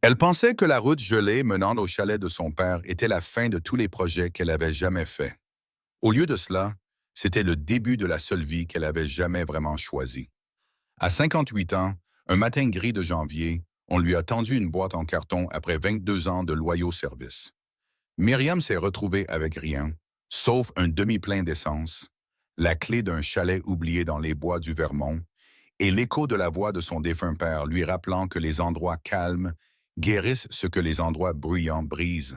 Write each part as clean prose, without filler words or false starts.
Elle pensait que la route gelée menant au chalet de son père était la fin de tous les projets qu'elle avait jamais faits. Au lieu de cela, c'était le début de la seule vie qu'elle avait jamais vraiment choisie. À 58 ans, un matin gris de janvier, on lui a tendu une boîte en carton après 22 ans de loyaux services. Myriam s'est retrouvée avec rien, sauf un demi-plein d'essence, la clé d'un chalet oublié dans les bois du Vermont et l'écho de la voix de son défunt père lui rappelant que les endroits calmes guérissent ce que les endroits bruyants brisent.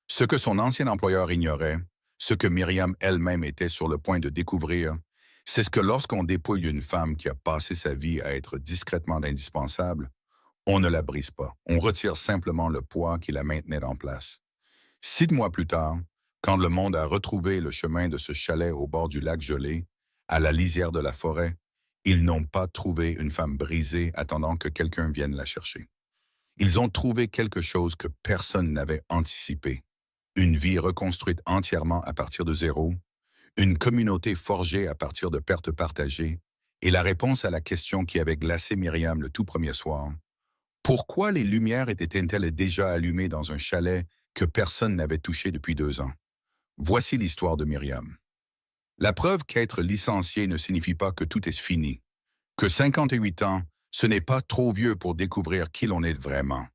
Ce que son ancien employeur ignorait, ce que Myriam elle-même était sur le point de découvrir, c'est ce que lorsqu'on dépouille une femme qui a passé sa vie à être discrètement indispensable, on ne la brise pas. On retire simplement le poids qui la maintenait en place. 6 mois plus tard, quand le monde a retrouvé le chemin de ce chalet au bord du lac gelé, à la lisière de la forêt, ils n'ont pas trouvé une femme brisée attendant que quelqu'un vienne la chercher. Ils ont trouvé quelque chose que personne n'avait anticipé. Une vie reconstruite entièrement à partir de zéro, une communauté forgée à partir de pertes partagées, et la réponse à la question qui avait glacé Myriam le tout premier soir. Pourquoi les lumières étaient-elles déjà allumées dans un chalet que personne n'avait touché depuis 2 ans? Voici l'histoire de Myriam. La preuve qu'être licencié ne signifie pas que tout est fini, que 58 ans, ce n'est pas trop vieux pour découvrir qui l'on est vraiment,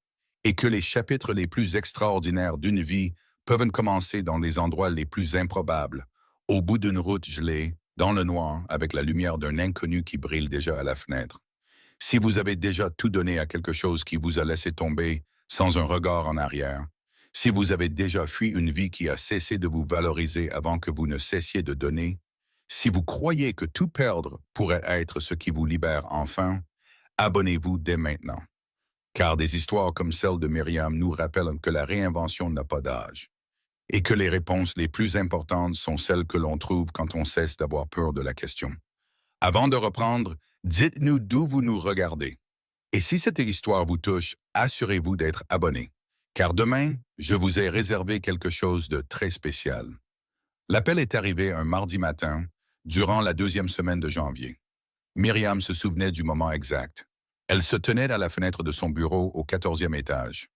et que les chapitres les plus extraordinaires d'une vie peuvent commencer dans les endroits les plus improbables, au bout d'une route gelée, dans le noir, avec la lumière d'un inconnu qui brille déjà à la fenêtre. Si vous avez déjà tout donné à quelque chose qui vous a laissé tomber sans un regard en arrière, si vous avez déjà fui une vie qui a cessé de vous valoriser avant que vous ne cessiez de donner, si vous croyez que tout perdre pourrait être ce qui vous libère enfin, abonnez-vous dès maintenant. Car des histoires comme celle de Myriam nous rappellent que la réinvention n'a pas d'âge et que les réponses les plus importantes sont celles que l'on trouve quand on cesse d'avoir peur de la question. Avant de reprendre, dites-nous d'où vous nous regardez. Et si cette histoire vous touche, assurez-vous d'être abonné. Car demain, je vous ai réservé quelque chose de très spécial. L'appel est arrivé un mardi matin, durant la deuxième semaine de janvier. Myriam se souvenait du moment exact. Elle se tenait à la fenêtre de son bureau au 14e étage.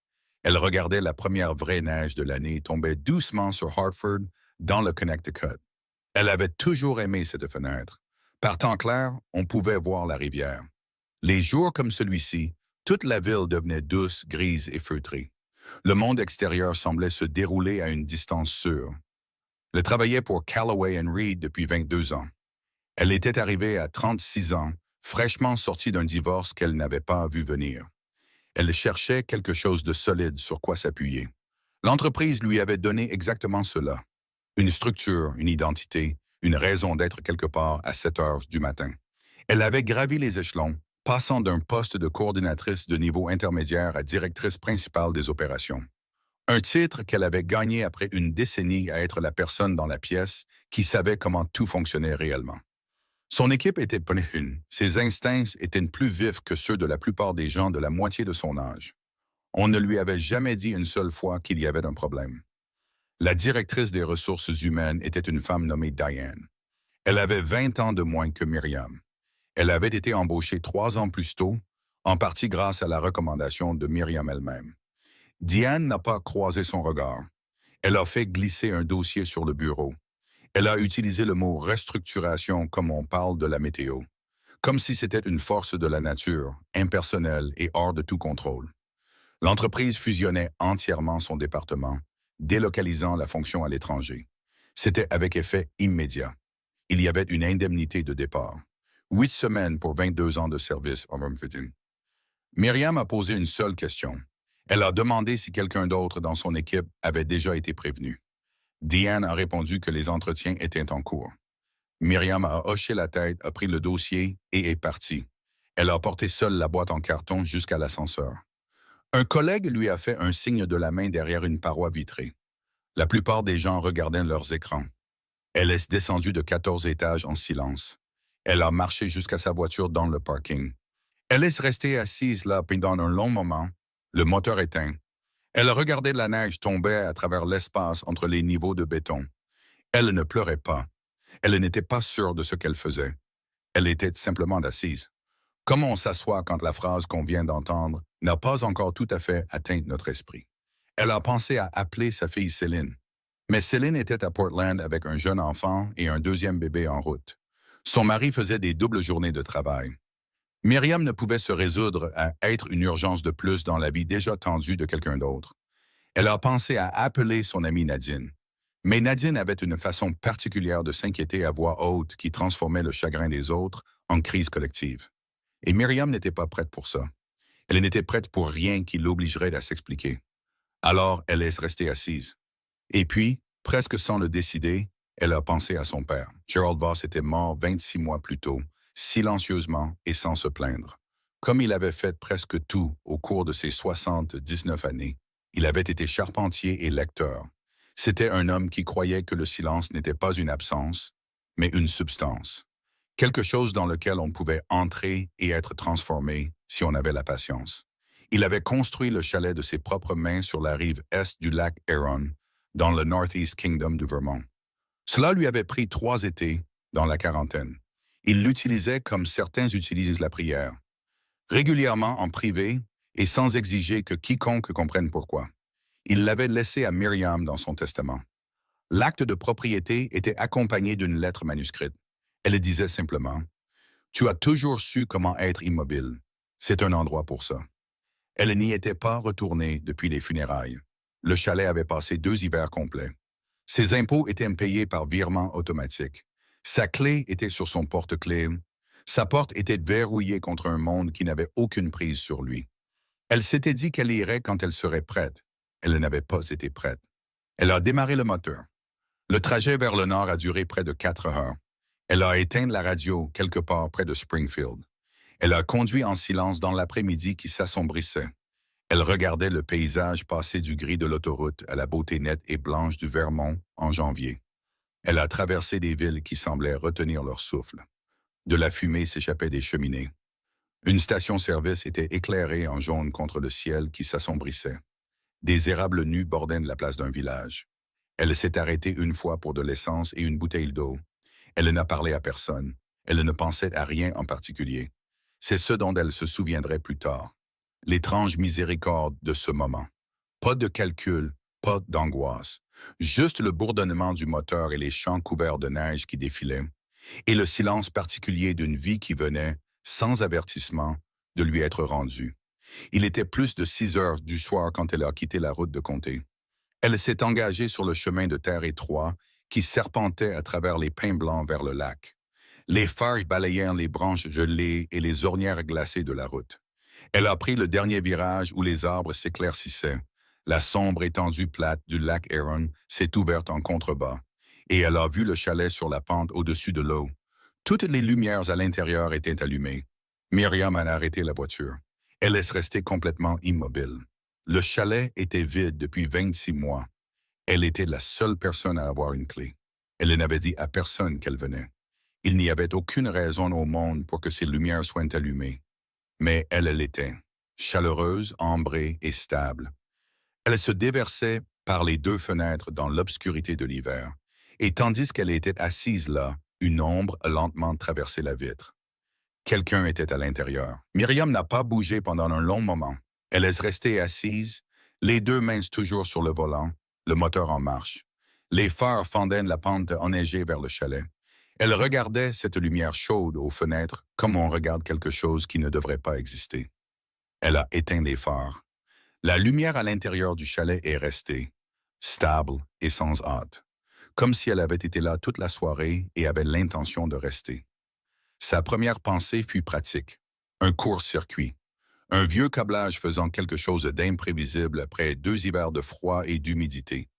Elle regardait la première vraie neige de l'année tomber doucement sur Hartford, dans le Connecticut. Elle avait toujours aimé cette fenêtre. Par temps clair, on pouvait voir la rivière. Les jours comme celui-ci, toute la ville devenait douce, grise et feutrée. Le monde extérieur semblait se dérouler à une distance sûre. Elle travaillait pour Callaway Reed depuis 22 ans. Elle était arrivée à 36 ans, fraîchement sortie d'un divorce qu'elle n'avait pas vu venir. Elle cherchait quelque chose de solide sur quoi s'appuyer. L'entreprise lui avait donné exactement cela. Une structure, une identité, une raison d'être quelque part à 7 heures du matin. Elle avait gravi les échelons, passant d'un poste de coordinatrice de niveau intermédiaire à directrice principale des opérations. Un titre qu'elle avait gagné après une décennie à être la personne dans la pièce qui savait comment tout fonctionnait réellement. Son équipe était une. Ses instincts étaient plus vifs que ceux de la plupart des gens de la moitié de son âge. On ne lui avait jamais dit une seule fois qu'il y avait un problème. La directrice des ressources humaines était une femme nommée Diane. Elle avait 20 ans de moins que Myriam. Elle avait été embauchée 3 ans plus tôt, en partie grâce à la recommandation de Myriam elle-même. Diane n'a pas croisé son regard. Elle a fait glisser un dossier sur le bureau. Elle a utilisé le mot restructuration comme on parle de la météo, comme si c'était une force de la nature, impersonnelle et hors de tout contrôle. L'entreprise fusionnait entièrement son département, délocalisant la fonction à l'étranger. C'était avec effet immédiat. Il y avait une indemnité de départ. 8 semaines pour 22 ans de service en Rumfitting. Myriam a posé une seule question. Elle a demandé si quelqu'un d'autre dans son équipe avait déjà été prévenu. Diane a répondu que les entretiens étaient en cours. Myriam a hoché la tête, a pris le dossier et est partie. Elle a porté seule la boîte en carton jusqu'à l'ascenseur. Un collègue lui a fait un signe de la main derrière une paroi vitrée. La plupart des gens regardaient leurs écrans. Elle est descendue de 14 étages en silence. Elle a marché jusqu'à sa voiture dans le parking. Elle est restée assise là pendant un long moment, le moteur éteint. Elle regardait la neige tomber à travers l'espace entre les niveaux de béton. Elle ne pleurait pas. Elle n'était pas sûre de ce qu'elle faisait. Elle était simplement assise. Comment on s'assoit quand la phrase qu'on vient d'entendre n'a pas encore tout à fait atteint notre esprit? Elle a pensé à appeler sa fille Céline. Mais Céline était à Portland avec un jeune enfant et un deuxième bébé en route. Son mari faisait des doubles journées de travail. Myriam ne pouvait se résoudre à être une urgence de plus dans la vie déjà tendue de quelqu'un d'autre. Elle a pensé à appeler son amie Nadine. Mais Nadine avait une façon particulière de s'inquiéter à voix haute qui transformait le chagrin des autres en crise collective. Et Myriam n'était pas prête pour ça. Elle n'était prête pour rien qui l'obligerait à s'expliquer. Alors, elle laisse rester assise. Et puis, presque sans le décider, elle a pensé à son père. Gerald Voss était mort 26 mois plus tôt, silencieusement et sans se plaindre. Comme il avait fait presque tout au cours de ses 79 années, il avait été charpentier et lecteur. C'était un homme qui croyait que le silence n'était pas une absence, mais une substance. Quelque chose dans lequel on pouvait entrer et être transformé si on avait la patience. Il avait construit le chalet de ses propres mains sur la rive est du lac Huron, dans le Northeast Kingdom du Vermont. Cela lui avait pris 3 étés dans la quarantaine. Il l'utilisait comme certains utilisent la prière, régulièrement en privé et sans exiger que quiconque comprenne pourquoi. Il l'avait laissé à Myriam dans son testament. L'acte de propriété était accompagné d'une lettre manuscrite. Elle disait simplement « Tu as toujours su comment être immobile. C'est un endroit pour ça. » Elle n'y était pas retournée depuis les funérailles. Le chalet avait passé 2 hivers complets. Ses impôts étaient payés par virement automatique. Sa clé était sur son porte-clés. Sa porte était verrouillée contre un monde qui n'avait aucune prise sur lui. Elle s'était dit qu'elle irait quand elle serait prête. Elle n'avait pas été prête. Elle a démarré le moteur. Le trajet vers le nord a duré près de 4 heures. Elle a éteint la radio quelque part près de Springfield. Elle a conduit en silence dans l'après-midi qui s'assombrissait. Elle regardait le paysage passer du gris de l'autoroute à la beauté nette et blanche du Vermont en janvier. Elle a traversé des villes qui semblaient retenir leur souffle. De la fumée s'échappait des cheminées. Une station-service était éclairée en jaune contre le ciel qui s'assombrissait. Des érables nus bordaient la place d'un village. Elle s'est arrêtée une fois pour de l'essence et une bouteille d'eau. Elle n'a parlé à personne. Elle ne pensait à rien en particulier. C'est ce dont elle se souviendrait plus tard. L'étrange miséricorde de ce moment. Pas de calcul, pas d'angoisse. Juste le bourdonnement du moteur et les champs couverts de neige qui défilaient. Et le silence particulier d'une vie qui venait, sans avertissement, de lui être rendue. Il était plus de 6 heures du soir quand elle a quitté la route de comté. Elle s'est engagée sur le chemin de terre étroit qui serpentait à travers les pins blancs vers le lac. Les phares balayèrent les branches gelées et les ornières glacées de la route. Elle a pris le dernier virage où les arbres s'éclaircissaient. La sombre étendue plate du lac Huron s'est ouverte en contrebas, et elle a vu le chalet sur la pente au-dessus de l'eau. Toutes les lumières à l'intérieur étaient allumées. Myriam a arrêté la voiture. Elle est restée complètement immobile. Le chalet était vide depuis 26 mois. Elle était la seule personne à avoir une clé. Elle n'avait dit à personne qu'elle venait. Il n'y avait aucune raison au monde pour que ces lumières soient allumées. Mais elle l'était, chaleureuse, ambrée et stable. Elle se déversait par les 2 fenêtres dans l'obscurité de l'hiver, et tandis qu'elle était assise là, une ombre a lentement traversé la vitre. Quelqu'un était à l'intérieur. Myriam n'a pas bougé pendant un long moment. Elle est restée assise, les 2 mains toujours sur le volant, le moteur en marche. Les phares fendaient la pente enneigée vers le chalet. Elle regardait cette lumière chaude aux fenêtres comme on regarde quelque chose qui ne devrait pas exister. Elle a éteint les phares. La lumière à l'intérieur du chalet est restée, stable et sans hâte, comme si elle avait été là toute la soirée et avait l'intention de rester. Sa première pensée fut pratique. Un court-circuit. Un vieux câblage faisant quelque chose d'imprévisible après 2 hivers de froid et d'humidité.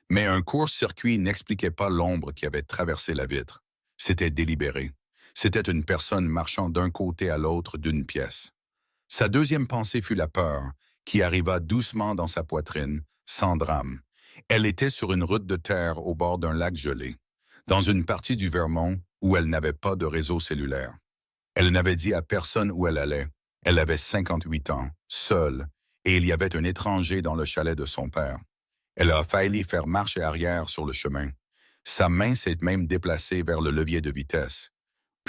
Mais un court-circuit n'expliquait pas l'ombre qui avait traversé la vitre. C'était délibéré. C'était une personne marchant d'un côté à l'autre d'une pièce. Sa deuxième pensée fut la peur, qui arriva doucement dans sa poitrine, sans drame. Elle était sur une route de terre au bord d'un lac gelé, dans une partie du Vermont où elle n'avait pas de réseau cellulaire. Elle n'avait dit à personne où elle allait. Elle avait 58 ans, seule, et il y avait un étranger dans le chalet de son père. Elle a failli faire marche arrière sur le chemin. Sa main s'est même déplacée vers le levier de vitesse.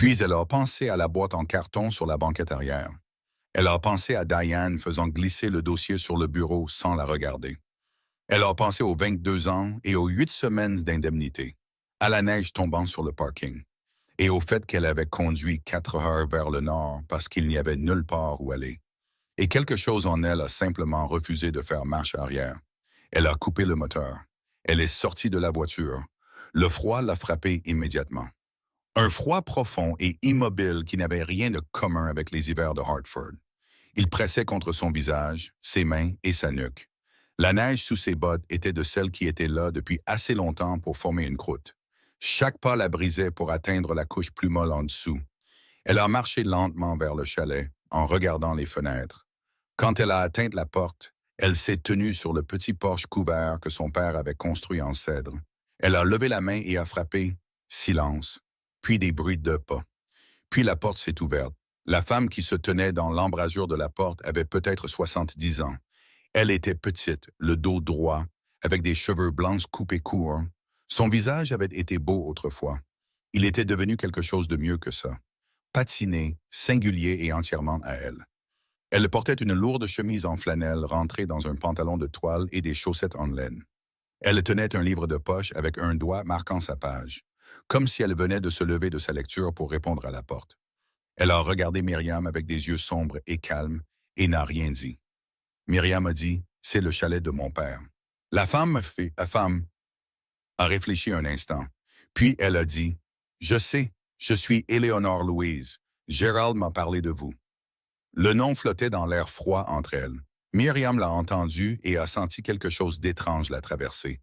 Puis elle a pensé à la boîte en carton sur la banquette arrière. Elle a pensé à Diane faisant glisser le dossier sur le bureau sans la regarder. Elle a pensé aux 22 ans et aux 8 semaines d'indemnité, à la neige tombant sur le parking, et au fait qu'elle avait conduit 4 heures vers le nord parce qu'il n'y avait nulle part où aller. Et quelque chose en elle a simplement refusé de faire marche arrière. Elle a coupé le moteur. Elle est sortie de la voiture. Le froid l'a frappée immédiatement. Un froid profond et immobile qui n'avait rien de commun avec les hivers de Hartford. Il pressait contre son visage, ses mains et sa nuque. La neige sous ses bottes était de celle qui était là depuis assez longtemps pour former une croûte. Chaque pas la brisait pour atteindre la couche plus molle en dessous. Elle a marché lentement vers le chalet, en regardant les fenêtres. Quand elle a atteint la porte, elle s'est tenue sur le petit porche couvert que son père avait construit en cèdre. Elle a levé la main et a frappé. Silence. Puis des bruits de pas. Puis la porte s'est ouverte. La femme qui se tenait dans l'embrasure de la porte avait peut-être 70 ans. Elle était petite, le dos droit, avec des cheveux blancs coupés courts. Son visage avait été beau autrefois. Il était devenu quelque chose de mieux que ça. Patiné, singulier et entièrement à elle. Elle portait une lourde chemise en flanelle rentrée dans un pantalon de toile et des chaussettes en laine. Elle tenait un livre de poche avec un doigt marquant sa page, comme si elle venait de se lever de sa lecture pour répondre à la porte. Elle a regardé Myriam avec des yeux sombres et calmes et n'a rien dit. Myriam a dit, « C'est le chalet de mon père. » La femme a réfléchi un instant. Puis elle a dit, « Je sais, je suis Éléonore Louise. Gérald m'a parlé de vous. » Le nom flottait dans l'air froid entre elles. Myriam l'a entendu et a senti quelque chose d'étrange la traverser.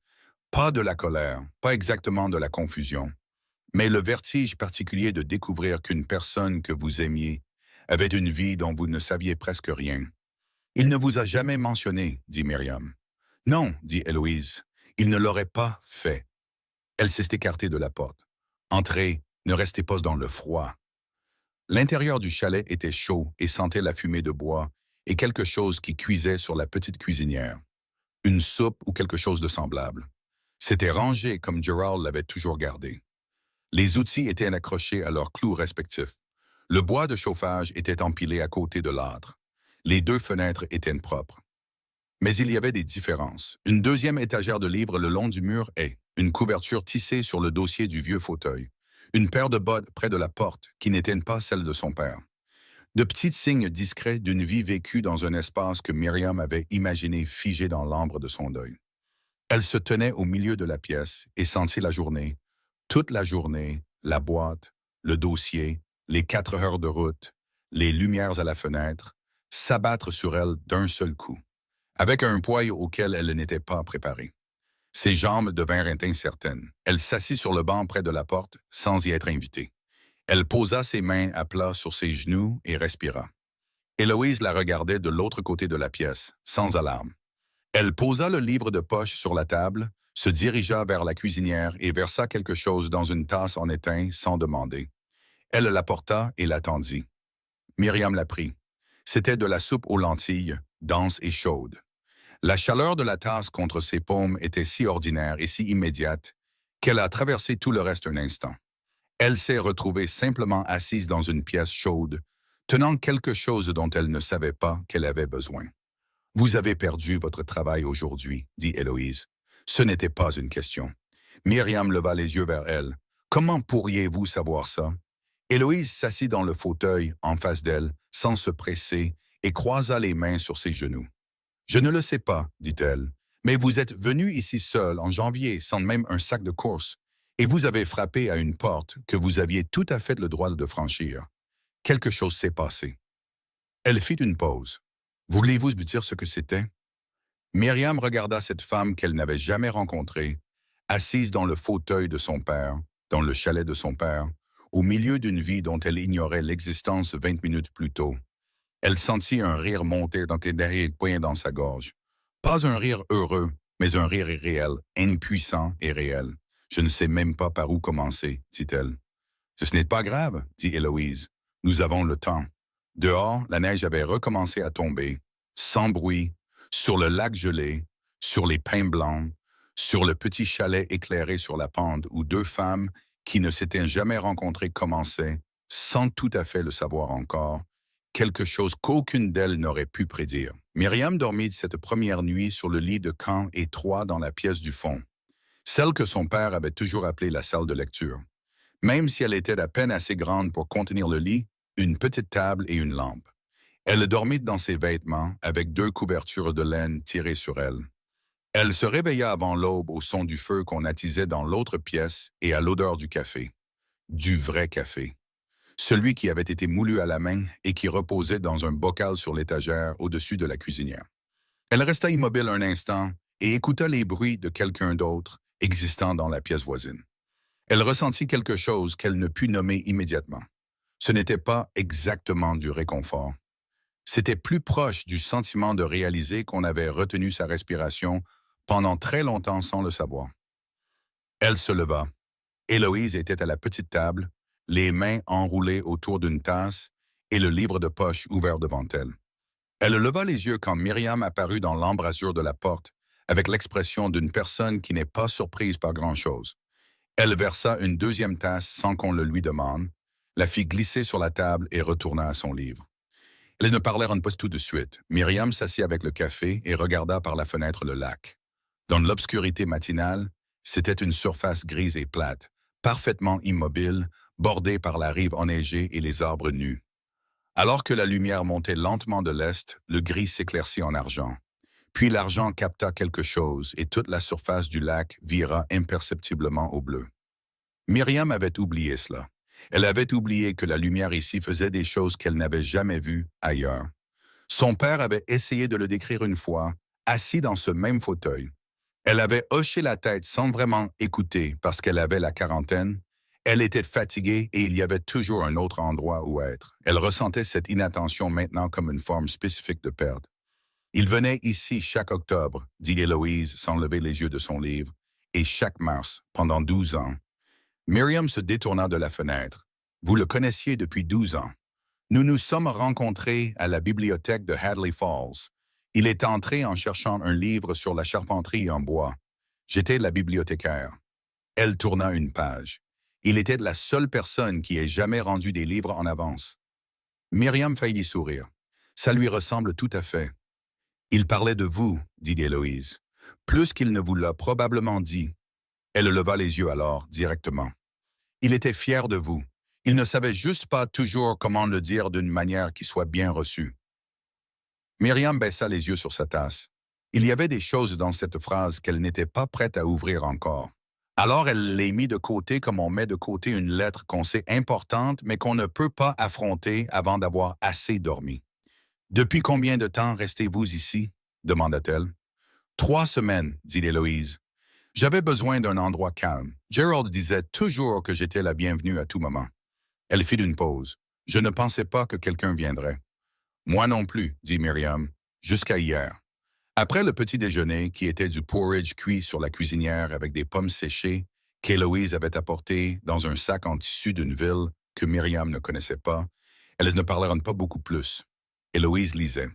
Pas de la colère, pas exactement de la confusion, mais le vertige particulier de découvrir qu'une personne que vous aimiez avait une vie dont vous ne saviez presque rien. « Il ne vous a jamais mentionné, » dit Myriam. « Non, » dit Héloïse, « il ne l'aurait pas fait. » Elle s'est écartée de la porte. « Entrez, ne restez pas dans le froid. » L'intérieur du chalet était chaud et sentait la fumée de bois et quelque chose qui cuisait sur la petite cuisinière. Une soupe ou quelque chose de semblable. C'était rangé comme Gerald l'avait toujours gardé. Les outils étaient accrochés à leurs clous respectifs. Le bois de chauffage était empilé à côté de l'âtre. Les 2 fenêtres étaient propres. Mais il y avait des différences. Une deuxième étagère de livres le long du mur et une couverture tissée sur le dossier du vieux fauteuil. Une paire de bottes près de la porte qui n'étaient pas celles de son père. De petits signes discrets d'une vie vécue dans un espace que Myriam avait imaginé figé dans l'ambre de son deuil. Elle se tenait au milieu de la pièce et sentit la journée, toute la journée, la boîte, le dossier, les 4 heures de route, les lumières à la fenêtre, s'abattre sur elle d'un seul coup, avec un poids auquel elle n'était pas préparée. Ses jambes devinrent incertaines. Elle s'assit sur le banc près de la porte, sans y être invitée. Elle posa ses mains à plat sur ses genoux et respira. Héloïse la regardait de l'autre côté de la pièce, sans alarme. Elle posa le livre de poche sur la table, se dirigea vers la cuisinière et versa quelque chose dans une tasse en étain sans demander. Elle l'apporta et l'attendit. Myriam la prit. C'était de la soupe aux lentilles, dense et chaude. La chaleur de la tasse contre ses paumes était si ordinaire et si immédiate qu'elle a traversé tout le reste un instant. Elle s'est retrouvée simplement assise dans une pièce chaude, tenant quelque chose dont elle ne savait pas qu'elle avait besoin. « Vous avez perdu votre travail aujourd'hui, » dit Héloïse. Ce n'était pas une question. Myriam leva les yeux vers elle. « Comment pourriez-vous savoir ça? » Héloïse s'assit dans le fauteuil en face d'elle, sans se presser, et croisa les mains sur ses genoux. « Je ne le sais pas, dit-elle, mais vous êtes venu ici seul en janvier sans même un sac de course, et vous avez frappé à une porte que vous aviez tout à fait le droit de franchir. Quelque chose s'est passé. » Elle fit une pause. « Voulez-vous me dire ce que c'était? » Myriam regarda cette femme qu'elle n'avait jamais rencontrée, assise dans le fauteuil de son père, dans le chalet de son père, au milieu d'une vie dont elle ignorait l'existence 20 minutes plus tôt. Elle sentit un rire monter dans tes derrière-poings dans sa gorge. Pas un rire heureux, mais un rire irréel, impuissant et réel. « Je ne sais même pas par où commencer, » dit-elle. « Ce n'est pas grave, » dit Héloïse. « Nous avons le temps. » Dehors, la neige avait recommencé à tomber, sans bruit, sur le lac gelé, sur les pins blancs, sur le petit chalet éclairé sur la pente où 2 femmes qui ne s'étaient jamais rencontrées commençaient, sans tout à fait le savoir encore, quelque chose qu'aucune d'elles n'aurait pu prédire. Myriam dormit cette première nuit sur le lit de camp étroit dans la pièce du fond, celle que son père avait toujours appelée la salle de lecture. Même si elle était à peine assez grande pour contenir le lit, une petite table et une lampe. Elle dormit dans ses vêtements, avec 2 couvertures de laine tirées sur elle. Elle se réveilla avant l'aube au son du feu qu'on attisait dans l'autre pièce et à l'odeur du café. Du vrai café. Celui qui avait été moulu à la main et qui reposait dans un bocal sur l'étagère au-dessus de la cuisinière. Elle resta immobile un instant et écouta les bruits de quelqu'un d'autre existant dans la pièce voisine. Elle ressentit quelque chose qu'elle ne put nommer immédiatement. Ce n'était pas exactement du réconfort. C'était plus proche du sentiment de réaliser qu'on avait retenu sa respiration pendant très longtemps sans le savoir. Elle se leva. Héloïse était à la petite table, les mains enroulées autour d'une tasse et le livre de poche ouvert devant elle. Elle leva les yeux quand Myriam apparut dans l'embrasure de la porte, avec l'expression d'une personne qui n'est pas surprise par grand-chose. Elle versa une deuxième tasse sans qu'on le lui demande, la fit glisser sur la table et retourna à son livre. Elles ne parlèrent pas tout de suite. Myriam s'assit avec le café et regarda par la fenêtre le lac. Dans l'obscurité matinale, c'était une surface grise et plate, parfaitement immobile, bordée par la rive enneigée et les arbres nus. Alors que la lumière montait lentement de l'est, le gris s'éclaircit en argent. Puis l'argent capta quelque chose et toute la surface du lac vira imperceptiblement au bleu. Myriam avait oublié cela. Elle avait oublié que la lumière ici faisait des choses qu'elle n'avait jamais vues ailleurs. Son père avait essayé de le décrire une fois, assis dans ce même fauteuil. Elle avait hoché la tête sans vraiment écouter parce qu'elle avait la quarantaine. Elle était fatiguée et il y avait toujours un autre endroit où être. Elle ressentait cette inattention maintenant comme une forme spécifique de perte. Il venait ici chaque octobre, dit Héloïse sans lever les yeux de son livre, et chaque mars, pendant 12 ans. Myriam se détourna de la fenêtre. Vous le connaissiez depuis 12 ans. Nous nous sommes rencontrés à la bibliothèque de Hadley Falls. Il est entré en cherchant un livre sur la charpenterie en bois. J'étais la bibliothécaire. Elle tourna une page. Il était la seule personne qui ait jamais rendu des livres en avance. Myriam faillit sourire. Ça lui ressemble tout à fait. Il parlait de vous, dit Héloïse. Plus qu'il ne vous l'a probablement dit. Elle leva les yeux alors, directement. Il était fier de vous. Il ne savait juste pas toujours comment le dire d'une manière qui soit bien reçue. Myriam baissa les yeux sur sa tasse. Il y avait des choses dans cette phrase qu'elle n'était pas prête à ouvrir encore. Alors elle les mit de côté comme on met de côté une lettre qu'on sait importante mais qu'on ne peut pas affronter avant d'avoir assez dormi. « Depuis combien de temps restez-vous ici ?» demanda-t-elle. « 3 semaines, dit Héloïse. J'avais besoin d'un endroit calme. Gerald disait toujours que j'étais la bienvenue à tout moment. » Elle fit une pause. « Je ne pensais pas que quelqu'un viendrait. »« Moi non plus, dit Myriam, jusqu'à hier. » Après le petit déjeuner, qui était du porridge cuit sur la cuisinière avec des pommes séchées qu'Héloïse avait apportées dans un sac en tissu d'une ville que Myriam ne connaissait pas, elles ne parlèrent pas beaucoup plus. Héloïse lisait.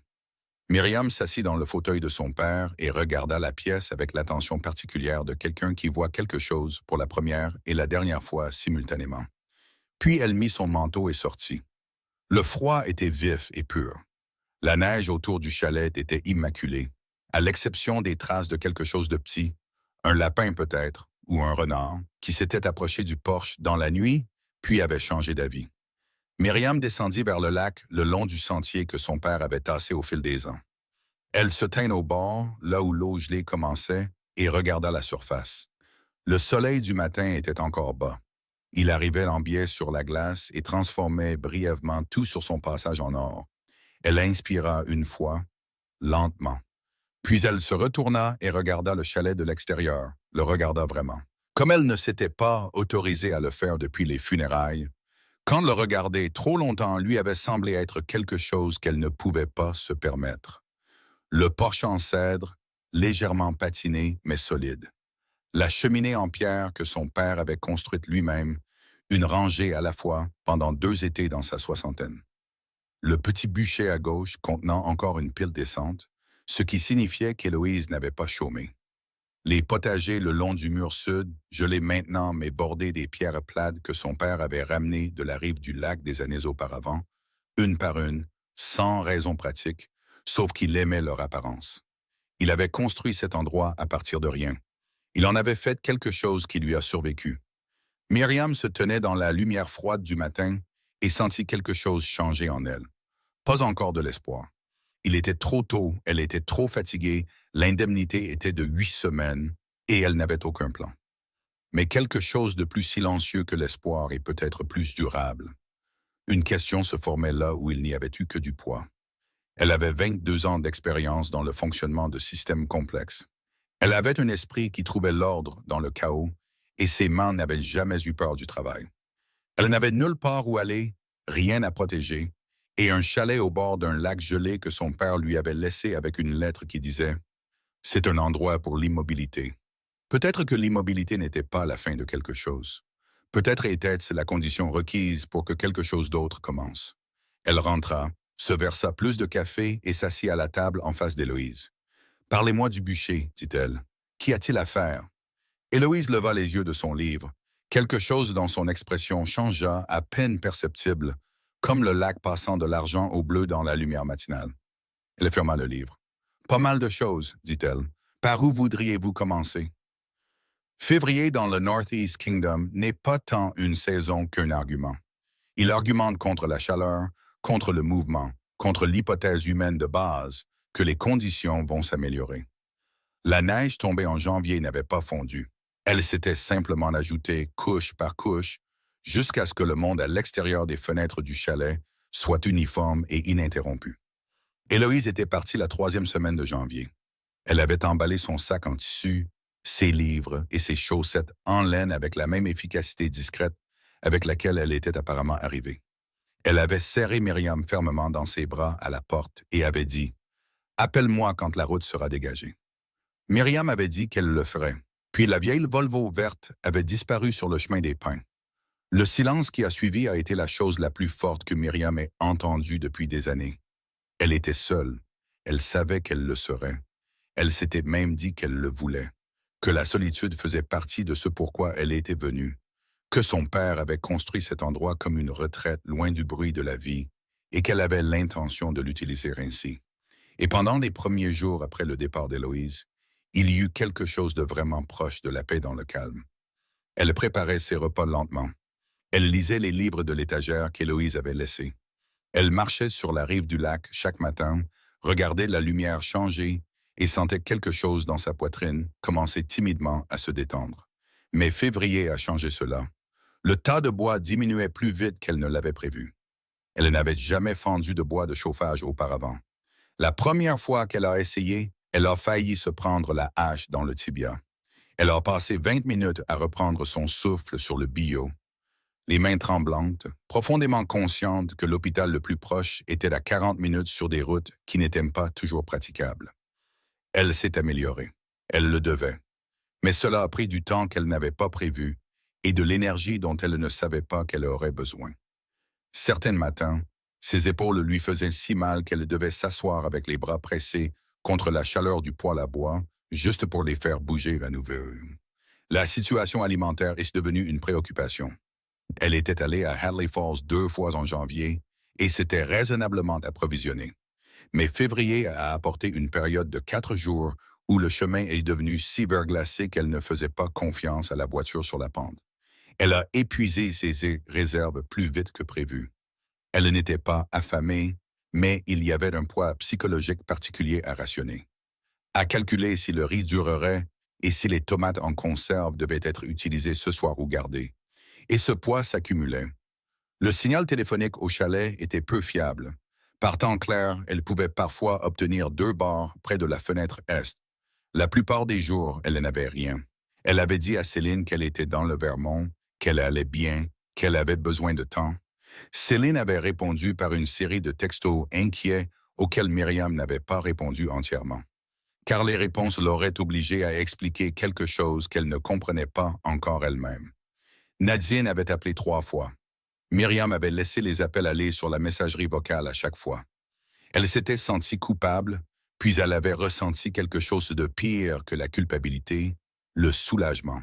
Myriam s'assit dans le fauteuil de son père et regarda la pièce avec l'attention particulière de quelqu'un qui voit quelque chose pour la première et la dernière fois simultanément. Puis elle mit son manteau et sortit. Le froid était vif et pur. La neige autour du chalet était immaculée, à l'exception des traces de quelque chose de petit, un lapin peut-être, ou un renard, qui s'était approché du porche dans la nuit, puis avait changé d'avis. Myriam descendit vers le lac le long du sentier que son père avait tassé au fil des ans. Elle se tint au bord, là où l'eau gelée commençait, et regarda la surface. Le soleil du matin était encore bas. Il arrivait en biais sur la glace et transformait brièvement tout sur son passage en or. Elle inspira une fois, lentement. Puis elle se retourna et regarda le chalet de l'extérieur, le regarda vraiment. Comme elle ne s'était pas autorisée à le faire depuis les funérailles, quand le regarder trop longtemps lui avait semblé être quelque chose qu'elle ne pouvait pas se permettre. Le porche en cèdre, légèrement patiné mais solide. La cheminée en pierre que son père avait construite lui-même, une rangée à la fois pendant 2 étés dans sa soixantaine. Le petit bûcher à gauche contenant encore une pile descente, ce qui signifiait qu'Héloïse n'avait pas chômé. Les potagers le long du mur sud, gelés maintenant mais bordés des pierres plates que son père avait ramenées de la rive du lac des années auparavant, une par une, sans raison pratique, sauf qu'il aimait leur apparence. Il avait construit cet endroit à partir de rien. Il en avait fait quelque chose qui lui a survécu. Myriam se tenait dans la lumière froide du matin et sentit quelque chose changer en elle. Pas encore de l'espoir. Il était trop tôt, elle était trop fatiguée, l'indemnité était de 8 semaines et elle n'avait aucun plan. Mais quelque chose de plus silencieux que l'espoir et peut-être plus durable. Une question se formait là où il n'y avait eu que du poids. Elle avait 22 ans d'expérience dans le fonctionnement de systèmes complexes. Elle avait un esprit qui trouvait l'ordre dans le chaos et ses mains n'avaient jamais eu peur du travail. Elle n'avait nulle part où aller, rien à protéger, et un chalet au bord d'un lac gelé que son père lui avait laissé avec une lettre qui disait « C'est un endroit pour l'immobilité ». Peut-être que l'immobilité n'était pas la fin de quelque chose. Peut-être était-ce la condition requise pour que quelque chose d'autre commence. Elle rentra, se versa plus de café et s'assit à la table en face d'Héloïse. « Parlez-moi du bûcher, dit-elle. Qu'y a-t-il à faire ?» Héloïse leva les yeux de son livre. Quelque chose dans son expression changea, à peine perceptible, comme le lac passant de l'argent au bleu dans la lumière matinale. Elle ferma le livre. « Pas mal de choses, dit-elle. Par où voudriez-vous commencer? » Février dans le Northeast Kingdom n'est pas tant une saison qu'un argument. Il argumente contre la chaleur, contre le mouvement, contre l'hypothèse humaine de base que les conditions vont s'améliorer. La neige tombée en janvier n'avait pas fondu. Elle s'était simplement ajoutée couche par couche jusqu'à ce que le monde à l'extérieur des fenêtres du chalet soit uniforme et ininterrompu. Héloïse était partie la 3e semaine de janvier. Elle avait emballé son sac en tissu, ses livres et ses chaussettes en laine avec la même efficacité discrète avec laquelle elle était apparemment arrivée. Elle avait serré Myriam fermement dans ses bras à la porte et avait dit « Appelle-moi quand la route sera dégagée ». Myriam avait dit qu'elle le ferait. Puis la vieille Volvo verte avait disparu sur le chemin des pins. Le silence qui a suivi a été la chose la plus forte que Myriam ait entendue depuis des années. Elle était seule. Elle savait qu'elle le serait. Elle s'était même dit qu'elle le voulait, que la solitude faisait partie de ce pourquoi elle était venue, que son père avait construit cet endroit comme une retraite loin du bruit de la vie et qu'elle avait l'intention de l'utiliser ainsi. Et pendant les premiers jours après le départ d'Héloïse, il y eut quelque chose de vraiment proche de la paix dans le calme. Elle préparait ses repas lentement. Elle lisait les livres de l'étagère qu'Héloïse avait laissés. Elle marchait sur la rive du lac chaque matin, regardait la lumière changer et sentait quelque chose dans sa poitrine commencer timidement à se détendre. Mais février a changé cela. Le tas de bois diminuait plus vite qu'elle ne l'avait prévu. Elle n'avait jamais fendu de bois de chauffage auparavant. La première fois qu'elle a essayé, elle a failli se prendre la hache dans le tibia. Elle a passé 20 minutes à reprendre son souffle sur le billot, les mains tremblantes, profondément consciente que l'hôpital le plus proche était à 40 minutes sur des routes qui n'étaient pas toujours praticables. Elle s'est améliorée. Elle le devait. Mais cela a pris du temps qu'elle n'avait pas prévu et de l'énergie dont elle ne savait pas qu'elle aurait besoin. Certains matins, ses épaules lui faisaient si mal qu'elle devait s'asseoir avec les bras pressés contre la chaleur du poêle à bois, juste pour les faire bouger à nouveau. La situation alimentaire est devenue une préoccupation. Elle était allée à Hadley Falls 2 fois en janvier et s'était raisonnablement approvisionnée. Mais février a apporté une période de 4 jours où le chemin est devenu si verglacé qu'elle ne faisait pas confiance à la voiture sur la pente. Elle a épuisé ses réserves plus vite que prévu. Elle n'était pas affamée, mais il y avait un poids psychologique particulier à rationner. À calculer si le riz durerait et si les tomates en conserve devaient être utilisées ce soir ou gardées. Et ce poids s'accumulait. Le signal téléphonique au chalet était peu fiable. Par temps clair, elle pouvait parfois obtenir 2 bars près de la fenêtre est. La plupart des jours, elle n'avait rien. Elle avait dit à Céline qu'elle était dans le Vermont, qu'elle allait bien, qu'elle avait besoin de temps. Céline avait répondu par une série de textos inquiets auxquels Myriam n'avait pas répondu entièrement, car les réponses l'auraient obligée à expliquer quelque chose qu'elle ne comprenait pas encore elle-même. Nadine avait appelé 3 fois. Myriam avait laissé les appels aller sur la messagerie vocale à chaque fois. Elle s'était sentie coupable, Puis elle avait ressenti quelque chose de pire que la culpabilité, le soulagement.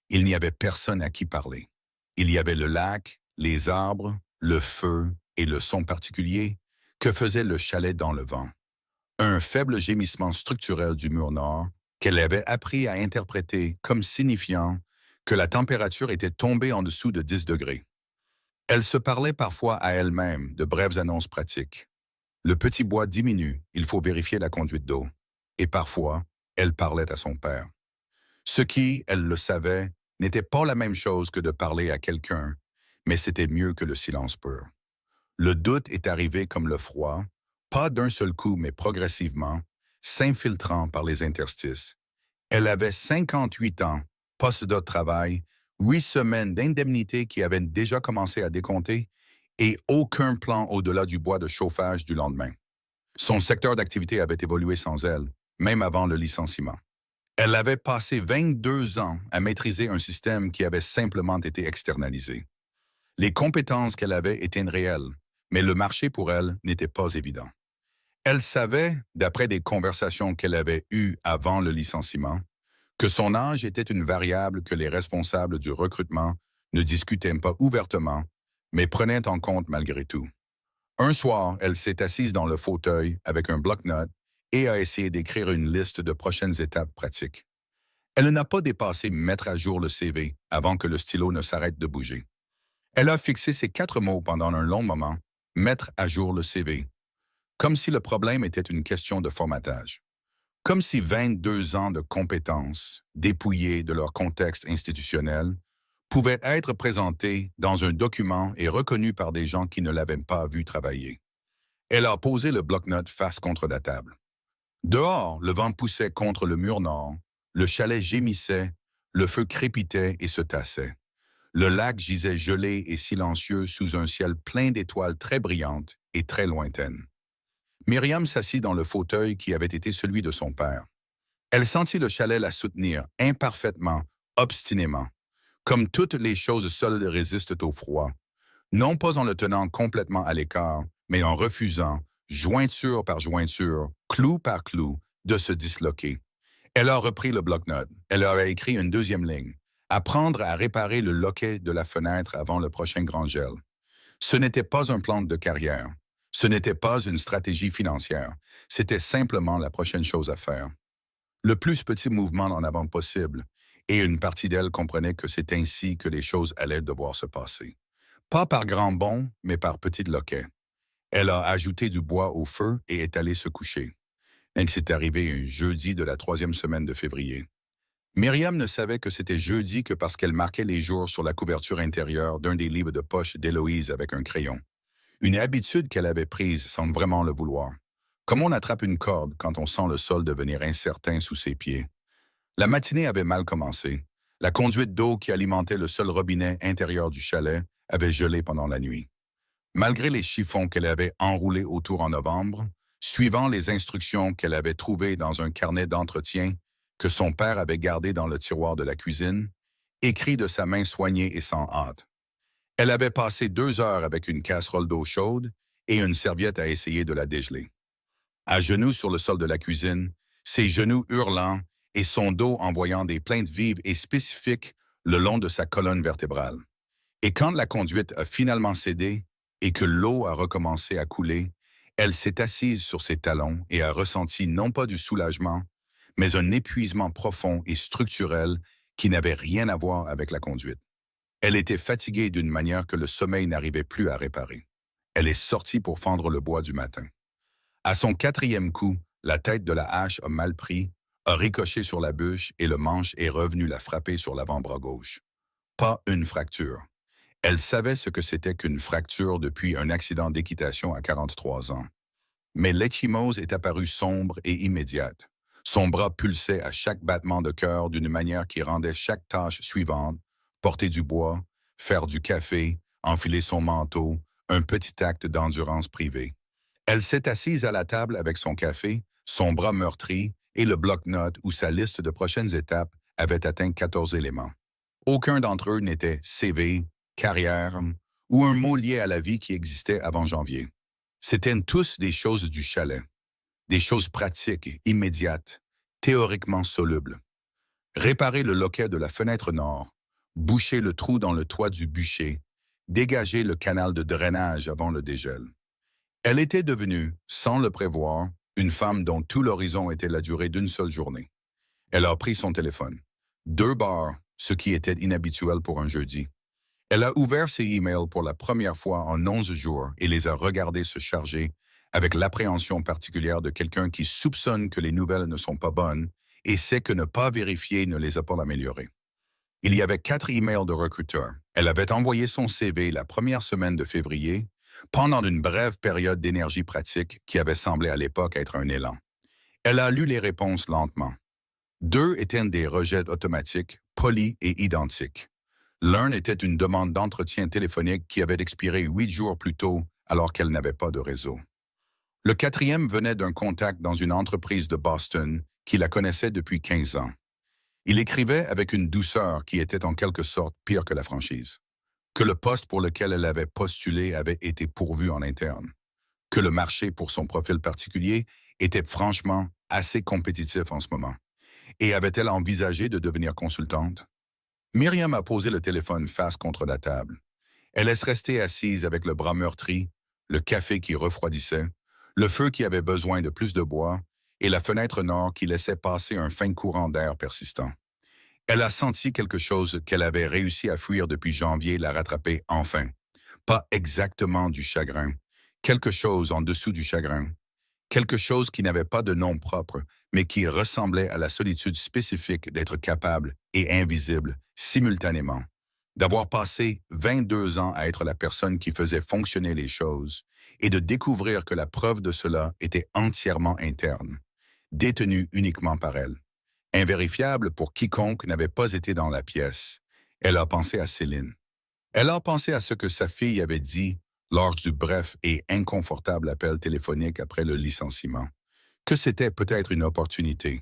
Il n'y avait personne à qui parler. Il y avait le lac, les arbres, le feu et le son particulier que faisait le chalet dans le vent. Un faible gémissement structurel du mur nord qu'elle avait appris à interpréter comme signifiant que la température était tombée en dessous de 10 degrés. Elle se parlait parfois à elle-même de brèves annonces pratiques. Le petit bois diminue, il faut vérifier la conduite d'eau. Et parfois, elle parlait à son père. Ce qui, elle le savait, n'était pas la même chose que de parler à quelqu'un, mais c'était mieux que le silence pur. Le doute est arrivé comme le froid, pas d'un seul coup, mais progressivement, s'infiltrant par les interstices. Elle avait 58 ans, poste de travail, 8 semaines d'indemnité qui avaient déjà commencé à décompter et aucun plan au-delà du bois de chauffage du lendemain. Son secteur d'activité avait évolué sans elle, même avant le licenciement. Elle avait passé 22 ans à maîtriser un système qui avait simplement été externalisé. Les compétences qu'elle avait étaient réelles, mais le marché pour elle n'était pas évident. Elle savait, d'après des conversations qu'elle avait eues avant le licenciement, que son âge était une variable que les responsables du recrutement ne discutaient pas ouvertement, mais prenaient en compte malgré tout. Un soir, elle s'est assise dans le fauteuil avec un bloc-notes et a essayé d'écrire une liste de prochaines étapes pratiques. Elle n'a pas dépassé mettre à jour le CV avant que le stylo ne s'arrête de bouger. Elle a fixé ces 4 mots pendant un long moment, mettre à jour le CV, comme si le problème était une question de formatage. Comme si 22 ans de compétences, dépouillées de leur contexte institutionnel, pouvaient être présentés dans un document et reconnus par des gens qui ne l'avaient pas vu travailler. Elle a posé le bloc-notes face contre la table. Dehors, le vent poussait contre le mur nord, le chalet gémissait, le feu crépitait et se tassait. Le lac gisait gelé et silencieux sous un ciel plein d'étoiles très brillantes et très lointaines. Myriam s'assit dans le fauteuil qui avait été celui de son père. Elle sentit le chalet la soutenir, imparfaitement, obstinément. Comme toutes les choses solides résistent au froid, non pas en le tenant complètement à l'écart, mais en refusant, jointure par jointure, clou par clou, de se disloquer. Elle a repris le bloc-notes. Elle a écrit une deuxième ligne. Apprendre à réparer le loquet de la fenêtre avant le prochain grand gel. Ce n'était pas un plan de carrière. Ce n'était pas une stratégie financière. C'était simplement la prochaine chose à faire. Le plus petit mouvement en avant possible, et une partie d'elle comprenait que c'est ainsi que les choses allaient devoir se passer. Pas par grands bonds, mais par petits loquets. Elle a ajouté du bois au feu et est allée se coucher. Elle s'est arrivée un jeudi de la 3e semaine de février. Myriam ne savait que c'était jeudi que parce qu'elle marquait les jours sur la couverture intérieure d'un des livres de poche d'Héloïse avec un crayon. Une habitude qu'elle avait prise sans vraiment le vouloir. Comme on attrape une corde quand on sent le sol devenir incertain sous ses pieds. La matinée avait mal commencé. La conduite d'eau qui alimentait le seul robinet intérieur du chalet avait gelé pendant la nuit. Malgré les chiffons qu'elle avait enroulés autour en novembre, suivant les instructions qu'elle avait trouvées dans un carnet d'entretien que son père avait gardé dans le tiroir de la cuisine, écrit de sa main soignée et sans hâte. Elle avait passé 2 heures avec une casserole d'eau chaude et une serviette à essayer de la dégeler. À genoux sur le sol de la cuisine, ses genoux hurlant et son dos envoyant des plaintes vives et spécifiques le long de sa colonne vertébrale. Et quand la conduite a finalement cédé et que l'eau a recommencé à couler, elle s'est assise sur ses talons et a ressenti non pas du soulagement, mais un épuisement profond et structurel qui n'avait rien à voir avec la conduite. Elle était fatiguée d'une manière que le sommeil n'arrivait plus à réparer. Elle est sortie pour fendre le bois du matin. À son 4e coup, la tête de la hache a mal pris, a ricoché sur la bûche et le manche est revenu la frapper sur l'avant-bras gauche. Pas une fracture. Elle savait ce que c'était qu'une fracture depuis un accident d'équitation à 43 ans. Mais l'échymose est apparue sombre et immédiate. Son bras pulsait à chaque battement de cœur d'une manière qui rendait chaque tâche suivante, porter du bois, faire du café, enfiler son manteau, un petit acte d'endurance privée. Elle s'est assise à la table avec son café, son bras meurtri et le bloc-notes où sa liste de prochaines étapes avait atteint 14 éléments. Aucun d'entre eux n'était CV, carrière ou un mot lié à la vie qui existait avant janvier. C'étaient tous des choses du chalet. Des choses pratiques et immédiates, théoriquement solubles. Réparer le loquet de la fenêtre nord, boucher le trou dans le toit du bûcher, dégager le canal de drainage avant le dégel. Elle était devenue, sans le prévoir, une femme dont tout l'horizon était la durée d'une seule journée. Elle a pris son téléphone. 2 bars, ce qui était inhabituel pour un jeudi. Elle a ouvert ses emails pour la première fois en 11 jours et les a regardés se charger avec l'appréhension particulière de quelqu'un qui soupçonne que les nouvelles ne sont pas bonnes et sait que ne pas vérifier ne les a pas améliorées. Il y avait 4 emails de recruteurs. Elle avait envoyé son CV la première semaine de février, pendant une brève période d'énergie pratique qui avait semblé à l'époque être un élan. Elle a lu les réponses lentement. 2 étaient des rejets automatiques, polis et identiques. L'un était une demande d'entretien téléphonique qui avait expiré 8 jours plus tôt alors qu'elle n'avait pas de réseau. Le quatrième venait d'un contact dans une entreprise de Boston qui la connaissait depuis 15 ans. Il écrivait avec une douceur qui était en quelque sorte pire que la franchise. Que le poste pour lequel elle avait postulé avait été pourvu en interne. Que le marché pour son profil particulier était franchement assez compétitif en ce moment. Et avait-elle envisagé de devenir consultante? Myriam a posé le téléphone face contre la table. Elle laisse rester assise avec le bras meurtri, le café qui refroidissait, le feu qui avait besoin de plus de bois et la fenêtre nord qui laissait passer un fin courant d'air persistant. Elle a senti quelque chose qu'elle avait réussi à fuir depuis janvier la rattraper enfin. Pas exactement du chagrin, quelque chose en dessous du chagrin, quelque chose qui n'avait pas de nom propre, mais qui ressemblait à la solitude spécifique d'être capable et invisible simultanément, d'avoir passé 22 ans à être la personne qui faisait fonctionner les choses et de découvrir que la preuve de cela était entièrement interne, détenue uniquement par elle. Invérifiable pour quiconque n'avait pas été dans la pièce. Elle a pensé à Céline. Elle a pensé à ce que sa fille avait dit lors du bref et inconfortable appel téléphonique après le licenciement, que c'était peut-être une opportunité.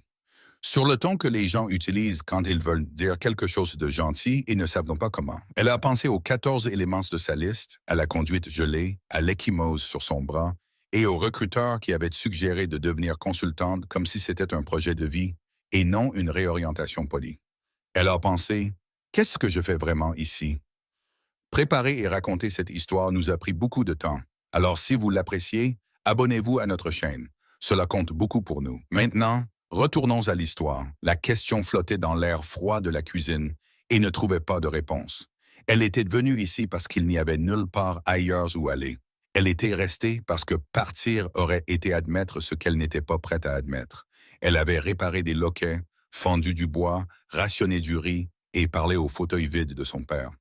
Sur le ton que les gens utilisent quand ils veulent dire quelque chose de gentil et ne savent pas comment. Elle a pensé aux 14 éléments de sa liste, à la conduite gelée, à l'échymose sur son bras et au recruteur qui avait suggéré de devenir consultante comme si c'était un projet de vie et non une réorientation polie. Elle a pensé, qu'est-ce que je fais vraiment ici? Préparer et raconter cette histoire nous a pris beaucoup de temps. Alors si vous l'appréciez, abonnez-vous à notre chaîne. Cela compte beaucoup pour nous. Maintenant, retournons à l'histoire. La question flottait dans l'air froid de la cuisine et ne trouvait pas de réponse. Elle était venue ici parce qu'il n'y avait nulle part ailleurs où aller. Elle était restée parce que partir aurait été admettre ce qu'elle n'était pas prête à admettre. Elle avait réparé des loquets, fendu du bois, rationné du riz et parlé au fauteuil vide de son père.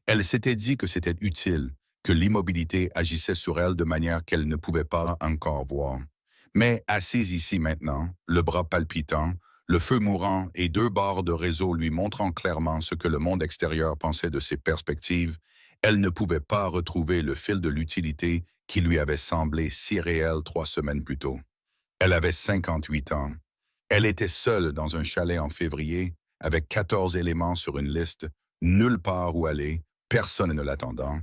Elle s'était dit que c'était utile, que l'immobilité agissait sur elle de manière qu'elle ne pouvait pas encore voir. Mais assise ici maintenant, le bras palpitant, le feu mourant et 2 barres de réseau lui montrant clairement ce que le monde extérieur pensait de ses perspectives, elle ne pouvait pas retrouver le fil de l'utilité qui lui avait semblé si réel 3 semaines plus tôt. Elle avait 58 ans. Elle était seule dans un chalet en février, avec 14 éléments sur une liste, nulle part où aller, personne ne l'attendant,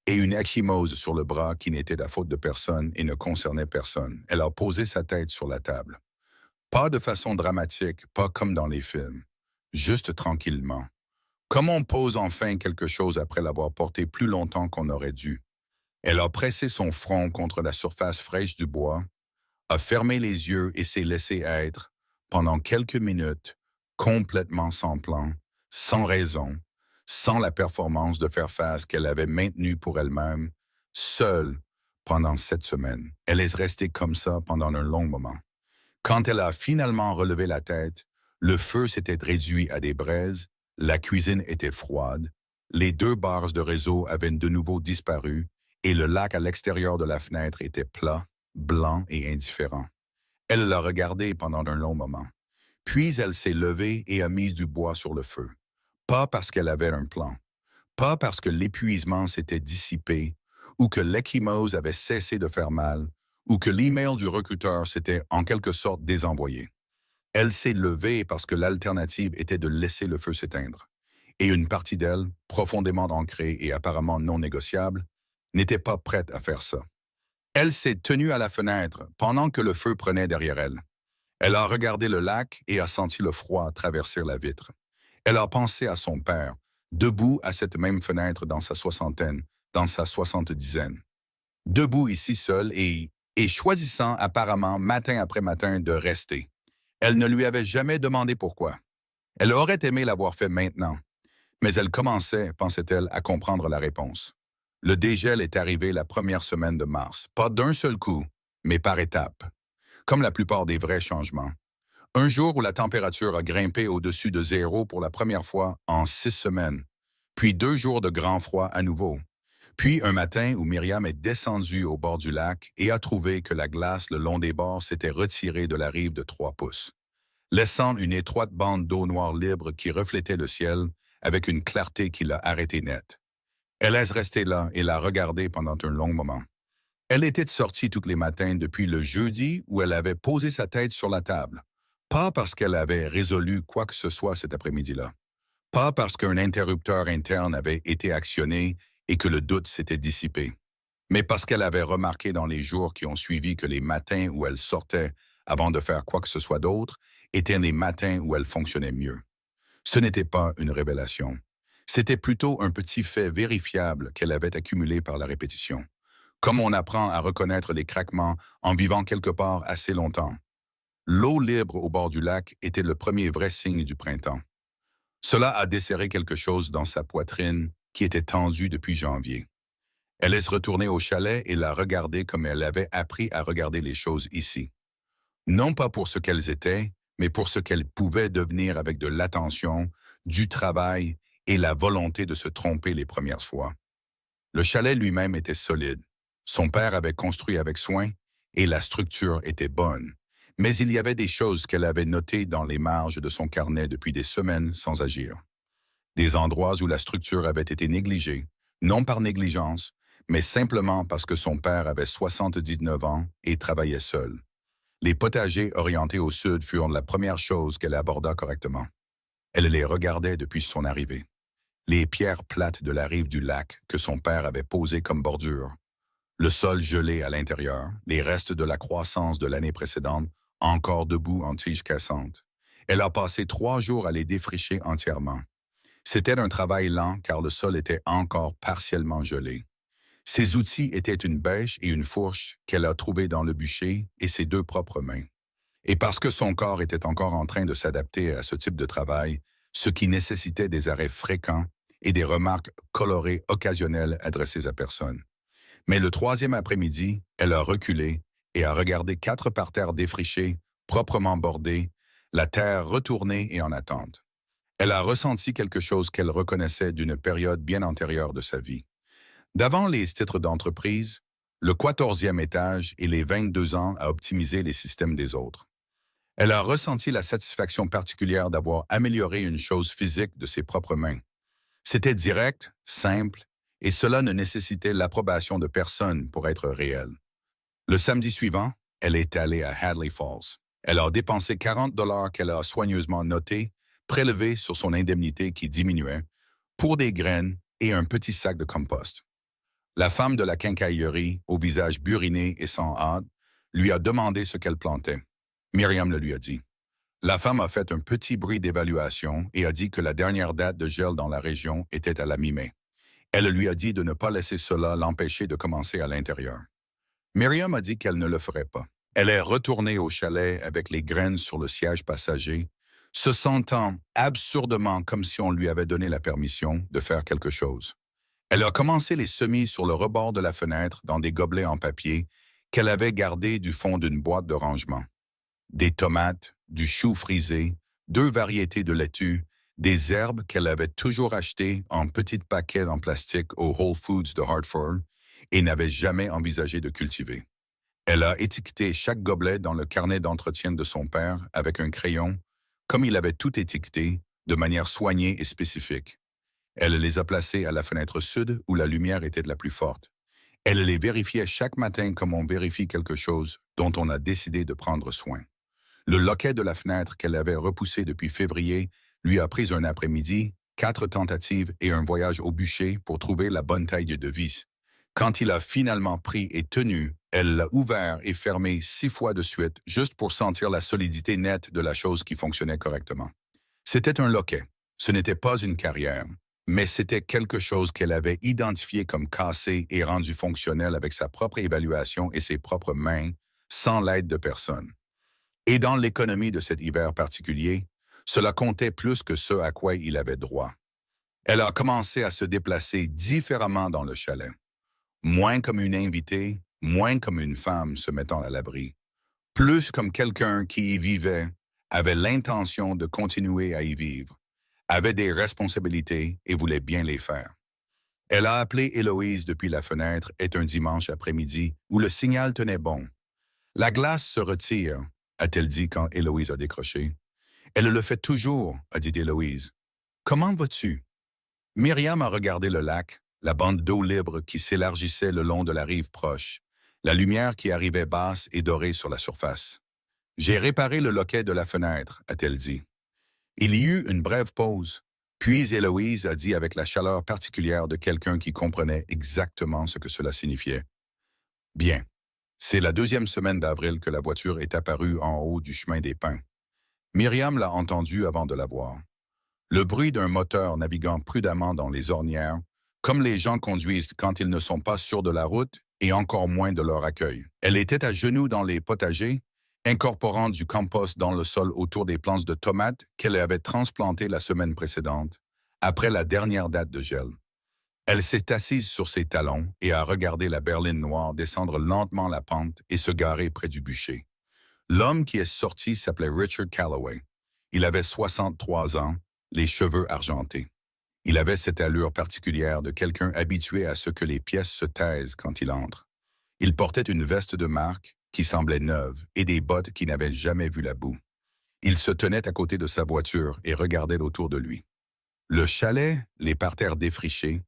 et une ecchymose sur le bras qui n'était la faute de personne et ne concernait personne. Elle a posé sa tête sur la table. Pas de façon dramatique, pas comme dans les films. Juste tranquillement. Comme on pose enfin quelque chose après l'avoir porté plus longtemps qu'on aurait dû. Elle a pressé son front contre la surface fraîche du bois, a fermé les yeux et s'est laissé être, pendant quelques minutes, complètement sans plan, sans raison, sans la performance de faire face qu'elle avait maintenue pour elle-même, seule, pendant 7 semaines. Elle est restée comme ça pendant un long moment. Quand elle a finalement relevé la tête, le feu s'était réduit à des braises, la cuisine était froide, les 2 barres de réseau avaient de nouveau disparu et le lac à l'extérieur de la fenêtre était plat, blanc et indifférent. Elle l'a regardé pendant un long moment. Puis elle s'est levée et a mis du bois sur le feu. Pas parce qu'elle avait un plan, pas parce que l'épuisement s'était dissipé, ou que l'ecchymose avait cessé de faire mal, ou que l'email du recruteur s'était en quelque sorte désenvoyé. Elle s'est levée parce que l'alternative était de laisser le feu s'éteindre. Et une partie d'elle, profondément ancrée et apparemment non négociable, n'était pas prête à faire ça. Elle s'est tenue à la fenêtre pendant que le feu prenait derrière elle. Elle a regardé le lac et a senti le froid traverser la vitre. Elle a pensé à son père, debout à cette même fenêtre dans sa soixantaine, dans sa soixante-dizaine. Debout ici seul et choisissant apparemment matin après matin de rester. Elle ne lui avait jamais demandé pourquoi. Elle aurait aimé l'avoir fait maintenant, mais elle commençait, pensait-elle, à comprendre la réponse. Le dégel est arrivé la première semaine de mars, pas d'un seul coup, mais par étapes, comme la plupart des vrais changements. Un jour où la température a grimpé au-dessus de zéro pour la première fois en 6 semaines, puis 2 jours de grand froid à nouveau. Puis un matin où Myriam est descendue au bord du lac et a trouvé que la glace le long des bords s'était retirée de la rive de 3 pouces, laissant une étroite bande d'eau noire libre qui reflétait le ciel avec une clarté qui l'a arrêtée net. Elle est restée là et l'a regardée pendant un long moment. Elle était sortie tous les matins depuis le jeudi où elle avait posé sa tête sur la table. Pas parce qu'elle avait résolu quoi que ce soit cet après-midi-là. Pas parce qu'un interrupteur interne avait été actionné et que le doute s'était dissipé. Mais parce qu'elle avait remarqué dans les jours qui ont suivi que les matins où elle sortait avant de faire quoi que ce soit d'autre étaient les matins où elle fonctionnait mieux. Ce n'était pas une révélation. C'était plutôt un petit fait vérifiable qu'elle avait accumulé par la répétition. Comme on apprend à reconnaître les craquements en vivant quelque part assez longtemps. L'eau libre au bord du lac était le premier vrai signe du printemps. Cela a desserré quelque chose dans sa poitrine qui était tendue depuis janvier. Elle est retournée au chalet et l'a regardé comme elle avait appris à regarder les choses ici. Non pas pour ce qu'elles étaient, mais pour ce qu'elles pouvaient devenir avec de l'attention, du travail et la volonté de se tromper les premières fois. Le chalet lui-même était solide. Son père avait construit avec soin et la structure était bonne. Mais il y avait des choses qu'elle avait notées dans les marges de son carnet depuis des semaines sans agir. Des endroits où la structure avait été négligée, non par négligence, mais simplement parce que son père avait 79 ans et travaillait seul. Les potagers orientés au sud furent la première chose qu'elle aborda correctement. Elle les regardait depuis son arrivée. Les pierres plates de la rive du lac que son père avait posées comme bordure. Le sol gelé à l'intérieur, les restes de la croissance de l'année précédente, encore debout en tiges cassantes. Elle a passé 3 jours à les défricher entièrement. C'était un travail lent car le sol était encore partiellement gelé. Ses outils étaient une bêche et une fourche qu'elle a trouvées dans le bûcher et ses 2 propres mains. Et parce que son corps était encore en train de s'adapter à ce type de travail, ce qui nécessitait des arrêts fréquents et des remarques colorées occasionnelles adressées à personne. Mais le 3e après-midi, elle a reculé et a regardé 4 parterres défrichés, proprement bordés, la terre retournée et en attente. Elle a ressenti quelque chose qu'elle reconnaissait d'une période bien antérieure de sa vie. D'avant les titres d'entreprise, le 14e étage et les 22 ans à optimiser les systèmes des autres. Elle a ressenti la satisfaction particulière d'avoir amélioré une chose physique de ses propres mains. C'était direct, simple, et cela ne nécessitait l'approbation de personne pour être réel. Le samedi suivant, elle est allée à Hadley Falls. Elle a dépensé 40 $ qu'elle a soigneusement notés, prélevés sur son indemnité qui diminuait, pour des graines et un petit sac de compost. La femme de la quincaillerie, au visage buriné et sans hâte, lui a demandé ce qu'elle plantait. Myriam le lui a dit. La femme a fait un petit bruit d'évaluation et a dit que la dernière date de gel dans la région était à la mi-mai. Elle lui a dit de ne pas laisser cela l'empêcher de commencer à l'intérieur. Myriam a dit qu'elle ne le ferait pas. Elle est retournée au chalet avec les graines sur le siège passager, se sentant absurdement comme si on lui avait donné la permission de faire quelque chose. Elle a commencé les semis sur le rebord de la fenêtre dans des gobelets en papier qu'elle avait gardés du fond d'une boîte de rangement. Des tomates, du chou frisé, 2 variétés de laitue, des herbes qu'elle avait toujours achetées en petits paquets en plastique au Whole Foods de Hartford et n'avait jamais envisagé de cultiver. Elle a étiqueté chaque gobelet dans le carnet d'entretien de son père avec un crayon, comme il avait tout étiqueté, de manière soignée et spécifique. Elle les a placés à la fenêtre sud où la lumière était la plus forte. Elle les vérifiait chaque matin comme on vérifie quelque chose dont on a décidé de prendre soin. Le loquet de la fenêtre qu'elle avait repoussé depuis février lui a pris un après-midi, 4 tentatives et un voyage au bûcher pour trouver la bonne taille de vis. Quand il a finalement pris et tenu, elle l'a ouvert et fermé 6 fois de suite, juste pour sentir la solidité nette de la chose qui fonctionnait correctement. C'était un loquet. Ce n'était pas une carrière, mais c'était quelque chose qu'elle avait identifié comme cassé et rendu fonctionnel avec sa propre évaluation et ses propres mains, sans l'aide de personne. Et dans l'économie de cet hiver particulier, cela comptait plus que ce à quoi il avait droit. Elle a commencé à se déplacer différemment dans le chalet. Moins comme une invitée, moins comme une femme se mettant à l'abri. Plus comme quelqu'un qui y vivait, avait l'intention de continuer à y vivre, avait des responsabilités et voulait bien les faire. Elle a appelé Héloïse depuis la fenêtre et un dimanche après-midi où le signal tenait bon. La glace se retire, a-t-elle dit quand Héloïse a décroché. Elle le fait toujours, a dit Héloïse. Comment vas-tu? Myriam a regardé le lac, la bande d'eau libre qui s'élargissait le long de la rive proche, la lumière qui arrivait basse et dorée sur la surface. J'ai réparé le loquet de la fenêtre, a-t-elle dit. Il y eut une brève pause, puis Héloïse a dit avec la chaleur particulière de quelqu'un qui comprenait exactement ce que cela signifiait. Bien. C'est la 2e semaine d'avril que la voiture est apparue en haut du chemin des Pins. Myriam l'a entendue avant de la voir. Le bruit d'un moteur naviguant prudemment dans les ornières, comme les gens conduisent quand ils ne sont pas sûrs de la route et encore moins de leur accueil. Elle était à genoux dans les potagers, incorporant du compost dans le sol autour des plantes de tomates qu'elle avait transplantées la semaine précédente, après la dernière date de gel. Elle s'est assise sur ses talons et a regardé la berline noire descendre lentement la pente et se garer près du bûcher. L'homme qui est sorti s'appelait Richard Calloway. Il avait 63 ans, les cheveux argentés. Il avait cette allure particulière de quelqu'un habitué à ce que les pièces se taisent quand il entre. Il portait une veste de marque qui semblait neuve et des bottes qui n'avaient jamais vu la boue. Il se tenait à côté de sa voiture et regardait autour de lui. Le chalet, les parterres défrichés,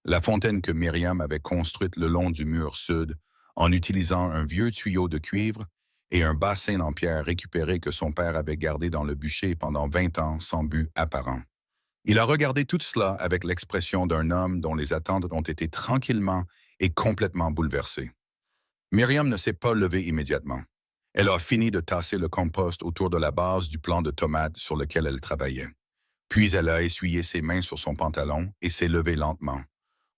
la fontaine que Myriam avait construite le long du mur sud en utilisant un vieux tuyau de cuivre et un bassin en pierre récupéré que son père avait gardé dans le bûcher pendant 20 ans sans but apparent. Il a regardé tout cela avec l'expression d'un homme dont les attentes ont été tranquillement et complètement bouleversées. Myriam ne s'est pas levée immédiatement. Elle a fini de tasser le compost autour de la base du plant de tomates sur lequel elle travaillait. Puis elle a essuyé ses mains sur son pantalon et s'est levée lentement,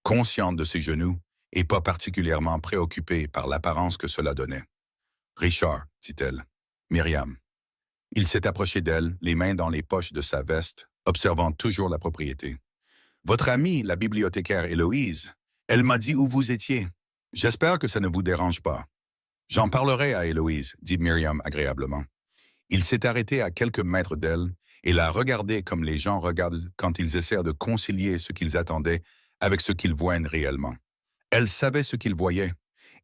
consciente de ses genoux et pas particulièrement préoccupée par l'apparence que cela donnait. « Richard, dit-elle. Myriam. » Il s'est approché d'elle, les mains dans les poches de sa veste, observant toujours la propriété. « Votre amie, la bibliothécaire Héloïse, elle m'a dit où vous étiez. J'espère que ça ne vous dérange pas. »« J'en parlerai à Héloïse, » dit Myriam agréablement. Il s'est arrêté à quelques mètres d'elle et l'a regardée comme les gens regardent quand ils essaient de concilier ce qu'ils attendaient avec ce qu'ils voient réellement. Elle savait ce qu'ils voyaient.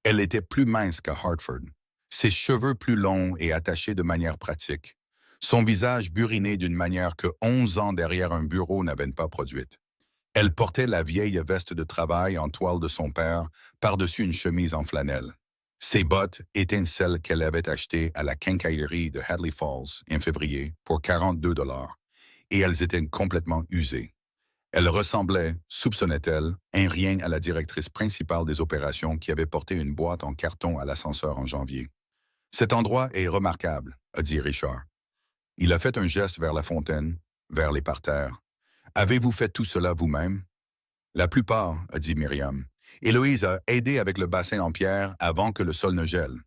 Elle était plus mince qu'à Hartford, ses cheveux plus longs et attachés de manière pratique, son visage buriné d'une manière que 11 ans derrière un bureau n'avaient pas produite. Elle portait la vieille veste de travail en toile de son père par-dessus une chemise en flanelle. Ses bottes étaient celles qu'elle avait achetées à la quincaillerie de Hadley Falls en février pour 42 $, et elles étaient complètement usées. Elle ressemblait, soupçonnait-elle, un rien à la directrice principale des opérations qui avait porté une boîte en carton à l'ascenseur en janvier. « Cet endroit est remarquable, » a dit Richard. Il a fait un geste vers la fontaine, vers les parterres. « Avez-vous fait tout cela vous-même? » « La plupart, » a dit Myriam. « Héloïse a aidé avec le bassin en pierre avant que le sol ne gèle. »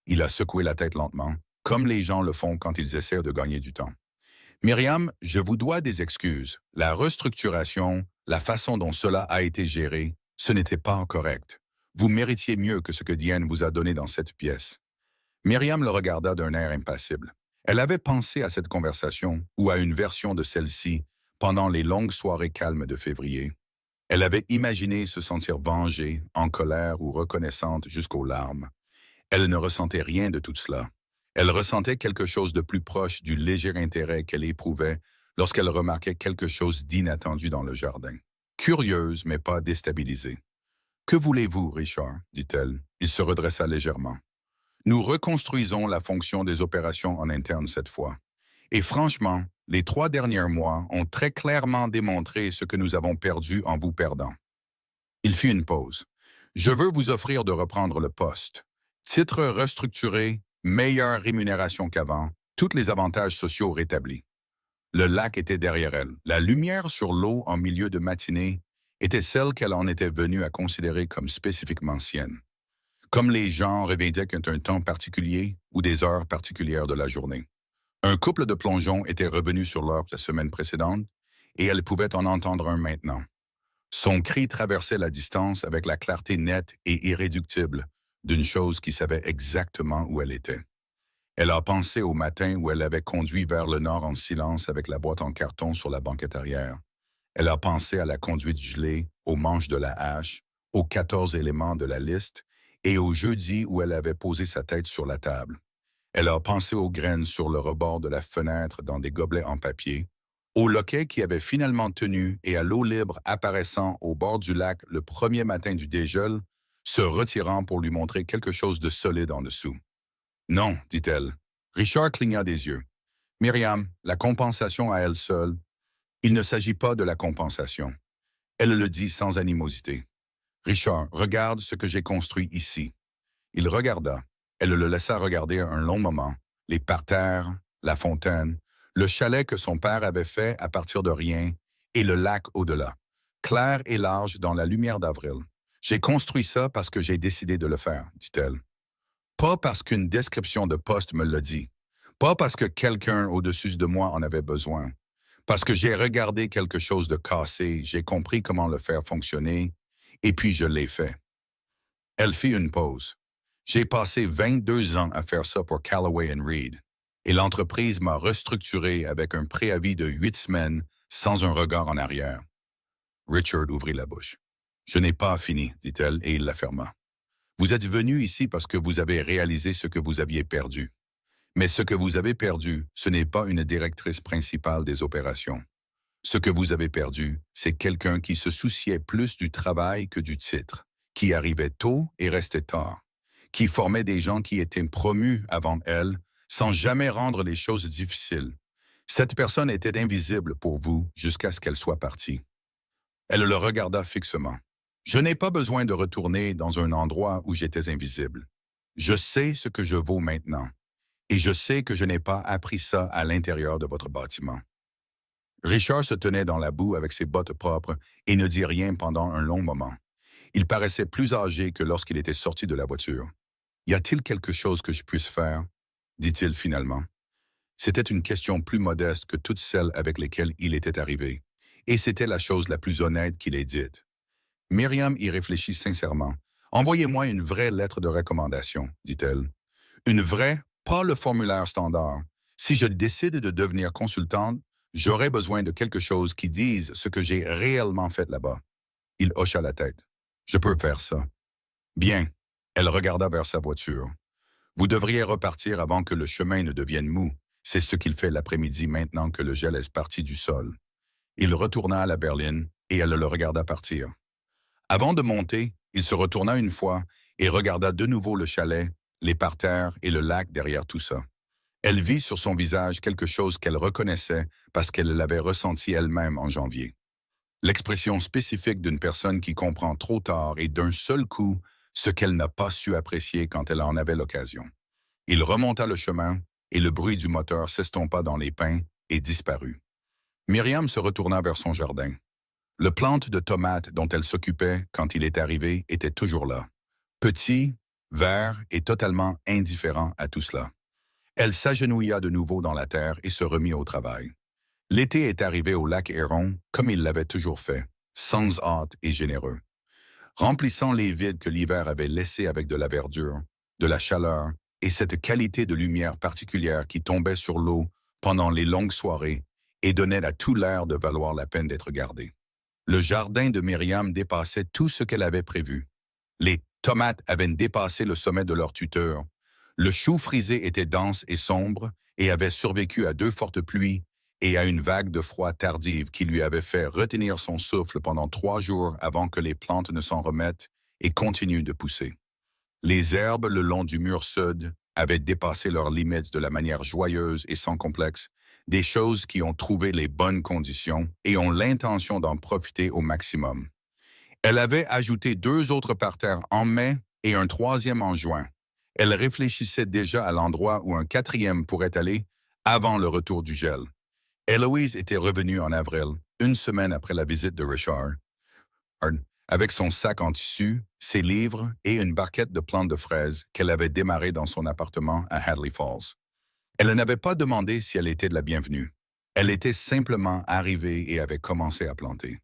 Il a secoué la tête lentement, comme les gens le font quand ils essaient de gagner du temps. « Myriam, je vous dois des excuses. La restructuration, la façon dont cela a été géré, ce n'était pas correct. Vous méritiez mieux que ce que Diane vous a donné dans cette pièce. » Myriam le regarda d'un air impassible. Elle avait pensé à cette conversation, ou à une version de celle-ci, pendant les longues soirées calmes de février. Elle avait imaginé se sentir vengée, en colère ou reconnaissante jusqu'aux larmes. Elle ne ressentait rien de tout cela. Elle ressentait quelque chose de plus proche du léger intérêt qu'elle éprouvait lorsqu'elle remarquait quelque chose d'inattendu dans le jardin. Curieuse, mais pas déstabilisée. « Que voulez-vous, Richard ?» dit-elle. Il se redressa légèrement. « Nous reconstruisons la fonction des opérations en interne cette fois. Et franchement, les 3 derniers mois ont très clairement démontré ce que nous avons perdu en vous perdant. » Il fit une pause. Je veux vous offrir de reprendre le poste. Titre restructuré, meilleure rémunération qu'avant, tous les avantages sociaux rétablis. Le lac était derrière elle. La lumière sur l'eau en milieu de matinée était celle qu'elle en était venue à considérer comme spécifiquement sienne. Comme les gens revendiquent un temps particulier ou des heures particulières de la journée. Un couple de plongeons était revenu sur l'heure la semaine précédente et elle pouvait en entendre un maintenant. Son cri traversait la distance avec la clarté nette et irréductible d'une chose qui savait exactement où elle était. Elle a pensé au matin où elle avait conduit vers le nord en silence avec la boîte en carton sur la banquette arrière. Elle a pensé à la conduite gelée, aux manches de la hache, aux 14 éléments de la liste et au jeudi où elle avait posé sa tête sur la table. Elle a pensé aux graines sur le rebord de la fenêtre dans des gobelets en papier, au loquet qui avait finalement tenu et à l'eau libre apparaissant au bord du lac le premier matin du dégel, se retirant pour lui montrer quelque chose de solide en dessous. Non, dit-elle. Richard cligna des yeux. Myriam, la compensation à elle seule, il ne s'agit pas de la compensation. Elle le dit sans animosité. Richard, regarde ce que j'ai construit ici. Il regarda. Elle le laissa regarder un long moment. Les parterres, la fontaine, le chalet que son père avait fait à partir de rien et le lac au-delà, clair et large dans la lumière d'avril. J'ai construit ça parce que j'ai décidé de le faire, dit-elle. Pas parce qu'une description de poste me le dit. Pas parce que quelqu'un au-dessus de moi en avait besoin. Parce que j'ai regardé quelque chose de cassé, j'ai compris comment le faire fonctionner, et puis je l'ai fait. Elle fit une pause. J'ai passé 22 ans à faire ça pour Callaway Reed, et l'entreprise m'a restructuré avec un préavis de 8 semaines sans un regard en arrière. Richard ouvrit la bouche. Je n'ai pas fini, dit-elle, et il la ferma. Vous êtes venu ici parce que vous avez réalisé ce que vous aviez perdu. Mais ce que vous avez perdu, ce n'est pas une directrice principale des opérations. Ce que vous avez perdu, c'est quelqu'un qui se souciait plus du travail que du titre, qui arrivait tôt et restait tard, qui formait des gens qui étaient promus avant elle, sans jamais rendre les choses difficiles. Cette personne était invisible pour vous jusqu'à ce qu'elle soit partie. Elle le regarda fixement. Je n'ai pas besoin de retourner dans un endroit où j'étais invisible. Je sais ce que je vaux maintenant, et je sais que je n'ai pas appris ça à l'intérieur de votre bâtiment. Richard se tenait dans la boue avec ses bottes propres et ne dit rien pendant un long moment. Il paraissait plus âgé que lorsqu'il était sorti de la voiture. « Y a-t-il quelque chose que je puisse faire ?» dit-il finalement. C'était une question plus modeste que toutes celles avec lesquelles il était arrivé, et c'était la chose la plus honnête qu'il ait dite. Myriam y réfléchit sincèrement. « Envoyez-moi une vraie lettre de recommandation, dit-elle. Une vraie, pas le formulaire standard. Si je décide de devenir consultante, j'aurai besoin de quelque chose qui dise ce que j'ai réellement fait là-bas. » Il hocha la tête. « Je peux faire ça. » Bien. Elle regarda vers sa voiture. « Vous devriez repartir avant que le chemin ne devienne mou. C'est ce qu'il fait l'après-midi maintenant que le gel est parti du sol. » Il retourna à la berline et elle le regarda partir. Avant de monter, il se retourna une fois et regarda de nouveau le chalet, les parterres et le lac derrière tout ça. Elle vit sur son visage quelque chose qu'elle reconnaissait parce qu'elle l'avait ressenti elle-même en janvier. L'expression spécifique d'une personne qui comprend trop tard et d'un seul coup ce qu'elle n'a pas su apprécier quand elle en avait l'occasion. Il remonta le chemin et le bruit du moteur s'estompa dans les pins et disparut. Myriam se retourna vers son jardin. Le plante de tomates dont elle s'occupait quand il est arrivé était toujours là. Petit, vert et totalement indifférent à tout cela. Elle s'agenouilla de nouveau dans la terre et se remit au travail. L'été est arrivé au lac Héron comme il l'avait toujours fait, sans hâte et généreux, remplissant les vides que l'hiver avait laissés avec de la verdure, de la chaleur et cette qualité de lumière particulière qui tombait sur l'eau pendant les longues soirées et donnait à tout l'air de valoir la peine d'être gardé. Le jardin de Myriam dépassait tout ce qu'elle avait prévu. Les tomates avaient dépassé le sommet de leur tuteur. Le chou frisé était dense et sombre et avait survécu à 2 fortes pluies et à une vague de froid tardive qui lui avait fait retenir son souffle pendant 3 jours avant que les plantes ne s'en remettent et continuent de pousser. Les herbes le long du mur sud avaient dépassé leurs limites de la manière joyeuse et sans complexe, des choses qui ont trouvé les bonnes conditions et ont l'intention d'en profiter au maximum. Elle avait ajouté 2 autres parterres en mai et un troisième en juin. Elle réfléchissait déjà à l'endroit où un quatrième pourrait aller avant le retour du gel. Héloïse était revenue en avril, une semaine après la visite de Richard, avec son sac en tissu, ses livres et une barquette de plantes de fraises qu'elle avait démarré dans son appartement à Hadley Falls. Elle n'avait pas demandé si elle était de la bienvenue. Elle était simplement arrivée et avait commencé à planter.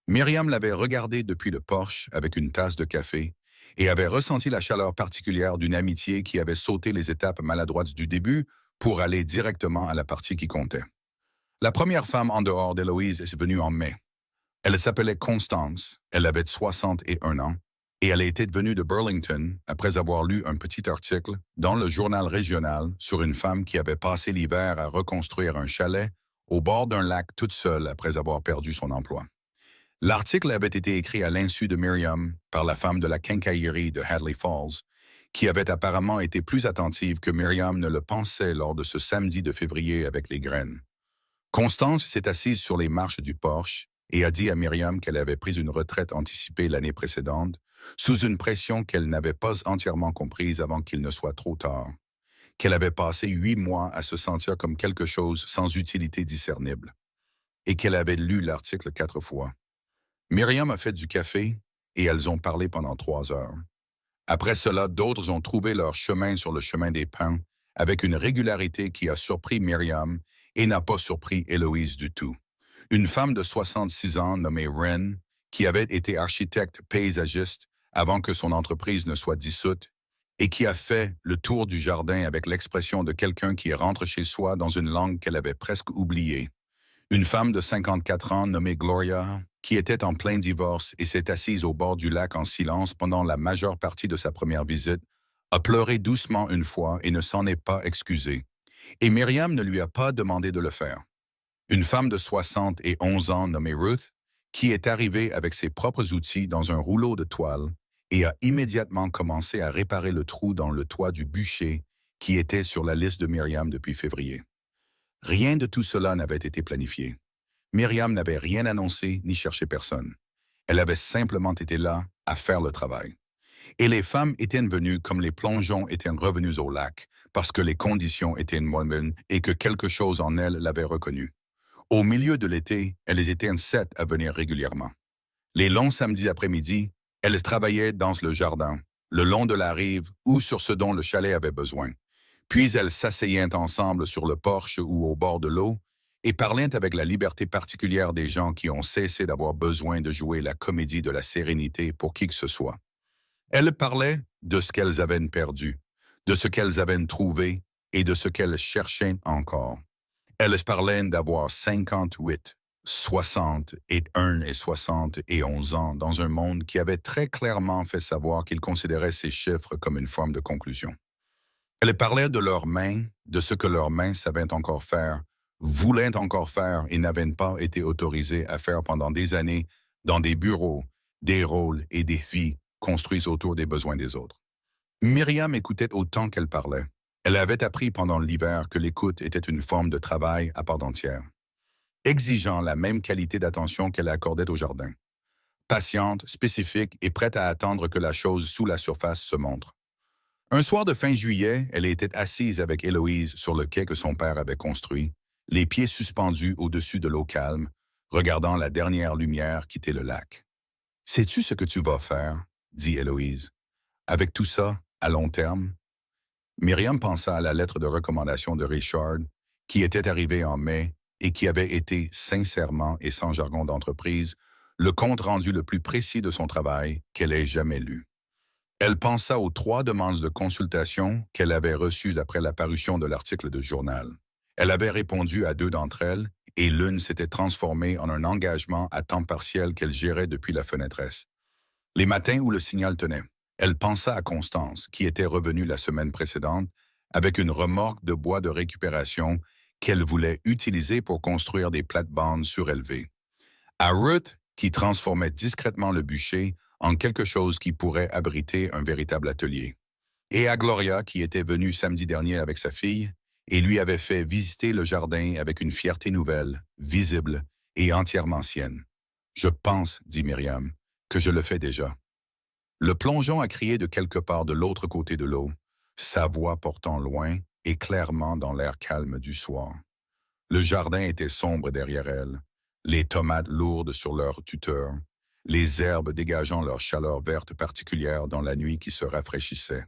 Myriam l'avait regardée depuis le porche avec une tasse de café et avait ressenti la chaleur particulière d'une amitié qui avait sauté les étapes maladroites du début pour aller directement à la partie qui comptait. La première femme en dehors d'Héloïse est venue en mai. Elle s'appelait Constance, elle avait 61 ans, et elle était venue de Burlington après avoir lu un petit article dans le journal régional sur une femme qui avait passé l'hiver à reconstruire un chalet au bord d'un lac toute seule après avoir perdu son emploi. L'article avait été écrit à l'insu de Myriam par la femme de la quincaillerie de Hadley Falls, qui avait apparemment été plus attentive que Myriam ne le pensait lors de ce samedi de février avec les graines. Constance s'est assise sur les marches du porche et a dit à Myriam qu'elle avait pris une retraite anticipée l'année précédente, sous une pression qu'elle n'avait pas entièrement comprise avant qu'il ne soit trop tard, qu'elle avait passé 8 mois à se sentir comme quelque chose sans utilité discernible, et qu'elle avait lu l'article 4 fois. Myriam a fait du café et elles ont parlé pendant 3 heures. Après cela, d'autres ont trouvé leur chemin sur le chemin des pins avec une régularité qui a surpris Myriam et n'a pas surpris Héloïse du tout. Une femme de 66 ans nommée Wren, qui avait été architecte paysagiste avant que son entreprise ne soit dissoute et qui a fait le tour du jardin avec l'expression de quelqu'un qui rentre chez soi dans une langue qu'elle avait presque oubliée. Une femme de 54 ans nommée Gloria, qui était en plein divorce et s'est assise au bord du lac en silence pendant la majeure partie de sa première visite, a pleuré doucement une fois et ne s'en est pas excusée. Et Myriam ne lui a pas demandé de le faire. Une femme de 71 ans nommée Ruth, qui est arrivée avec ses propres outils dans un rouleau de toile et a immédiatement commencé à réparer le trou dans le toit du bûcher qui était sur la liste de Myriam depuis février. Rien de tout cela n'avait été planifié. Myriam n'avait rien annoncé ni cherché personne. Elle avait simplement été là à faire le travail. Et les femmes étaient venues comme les plongeons étaient revenus au lac, parce que les conditions étaient bonnes et que quelque chose en elles l'avait reconnue. Au milieu de l'été, elles étaient 7 à venir régulièrement. Les longs samedis après-midi, elles travaillaient dans le jardin, le long de la rive ou sur ce dont le chalet avait besoin. Puis elles s'asseyaient ensemble sur le porche ou au bord de l'eau et parlaient avec la liberté particulière des gens qui ont cessé d'avoir besoin de jouer la comédie de la sérénité pour qui que ce soit. Elles parlaient de ce qu'elles avaient perdu, de ce qu'elles avaient trouvé et de ce qu'elles cherchaient encore. Elles parlaient d'avoir 58, 60 et 1 et 71 ans dans un monde qui avait très clairement fait savoir qu'il considérait ces chiffres comme une forme de conclusion. Elles parlaient de leurs mains, de ce que leurs mains savaient encore faire, voulaient encore faire et n'avaient pas été autorisées à faire pendant des années dans des bureaux, des rôles et des vies construits autour des besoins des autres. Myriam écoutait autant qu'elle parlait. Elle avait appris pendant l'hiver que l'écoute était une forme de travail à part entière, exigeant la même qualité d'attention qu'elle accordait au jardin. Patiente, spécifique et prête à attendre que la chose sous la surface se montre. Un soir de fin juillet, elle était assise avec Héloïse sur le quai que son père avait construit, les pieds suspendus au-dessus de l'eau calme, regardant la dernière lumière quitter le lac. « Sais-tu ce que tu vas faire? » dit Héloïse. « Avec tout ça, à long terme? » Myriam pensa à la lettre de recommandation de Richard, qui était arrivée en mai et qui avait été, sincèrement et sans jargon d'entreprise, le compte-rendu le plus précis de son travail qu'elle ait jamais lu. Elle pensa aux 3 demandes de consultation qu'elle avait reçues après la parution de l'article de journal. Elle avait répondu à 2 d'entre elles et l'une s'était transformée en un engagement à temps partiel qu'elle gérait depuis la fenêtresse. Les matins où le signal tenait, elle pensa à Constance, qui était revenue la semaine précédente avec une remorque de bois de récupération qu'elle voulait utiliser pour construire des plates-bandes surélevées. À Ruth, qui transformait discrètement le bûcher en quelque chose qui pourrait abriter un véritable atelier. Et à Gloria, qui était venue samedi dernier avec sa fille et lui avait fait visiter le jardin avec une fierté nouvelle, visible et entièrement sienne. « Je pense, dit Myriam, que je le fais déjà. Le plongeon a crié de quelque part de l'autre côté de l'eau, sa voix portant loin et clairement dans l'air calme du soir. Le jardin était sombre derrière elle, les tomates lourdes sur leur tuteur, les herbes dégageant leur chaleur verte particulière dans la nuit qui se rafraîchissait.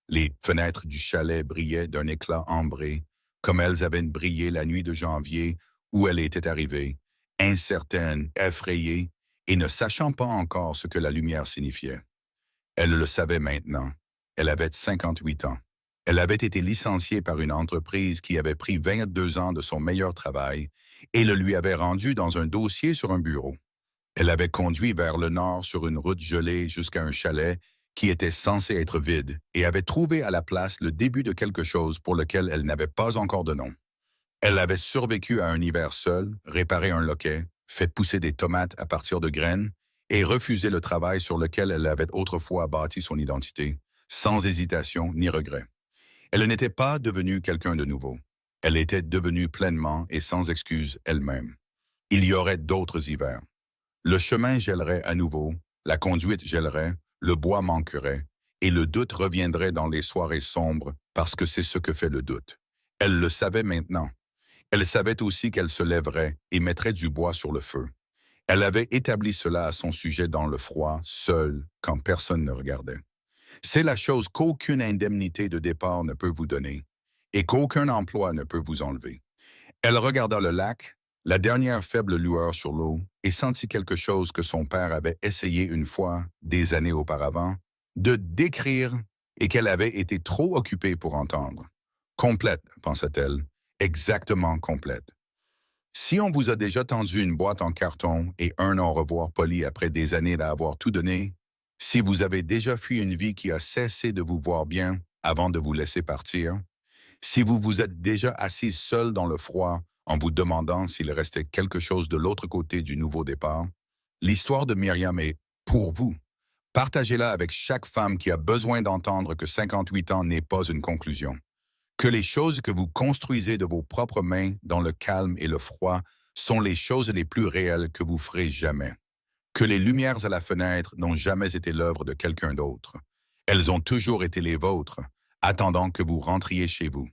Les fenêtres du chalet brillaient d'un éclat ambré, comme elles avaient brillé la nuit de janvier où elle était arrivée, incertaine, effrayée, et ne sachant pas encore ce que la lumière signifiait. Elle le savait maintenant. Elle avait 58 ans. Elle avait été licenciée par une entreprise qui avait pris 22 ans de son meilleur travail et le lui avait rendu dans un dossier sur un bureau. Elle avait conduit vers le nord sur une route gelée jusqu'à un chalet qui était censé être vide et avait trouvé à la place le début de quelque chose pour lequel elle n'avait pas encore de nom. Elle avait survécu à un hiver seul, réparé un loquet, fait pousser des tomates à partir de graines et refusé le travail sur lequel elle avait autrefois bâti son identité, sans hésitation ni regret. Elle n'était pas devenue quelqu'un de nouveau. Elle était devenue pleinement et sans excuse elle-même. Il y aurait d'autres hivers. Le chemin gèlerait à nouveau, la conduite gèlerait, le bois manquerait, et le doute reviendrait dans les soirées sombres parce que c'est ce que fait le doute. Elle le savait maintenant. Elle savait aussi qu'elle se lèverait et mettrait du bois sur le feu. Elle avait établi cela à son sujet dans le froid, seule, quand personne ne regardait. C'est la chose qu'aucune indemnité de départ ne peut vous donner et qu'aucun emploi ne peut vous enlever. Elle regarda le lac, la dernière faible lueur sur l'eau, et sentit quelque chose que son père avait essayé une fois, des années auparavant, de décrire et qu'elle avait été trop occupée pour entendre. Complète, pensa-t-elle, exactement complète. Si on vous a déjà tendu une boîte en carton et un au revoir poli après des années d'avoir tout donné, si vous avez déjà fui une vie qui a cessé de vous voir bien avant de vous laisser partir, si vous vous êtes déjà assis seul dans le froid en vous demandant s'il restait quelque chose de l'autre côté du nouveau départ, l'histoire de Myriam est pour vous. Partagez-la avec chaque femme qui a besoin d'entendre que 58 ans n'est pas une conclusion. Que les choses que vous construisez de vos propres mains dans le calme et le froid sont les choses les plus réelles que vous ferez jamais. Que les lumières à la fenêtre n'ont jamais été l'œuvre de quelqu'un d'autre. Elles ont toujours été les vôtres, attendant que vous rentriez chez vous.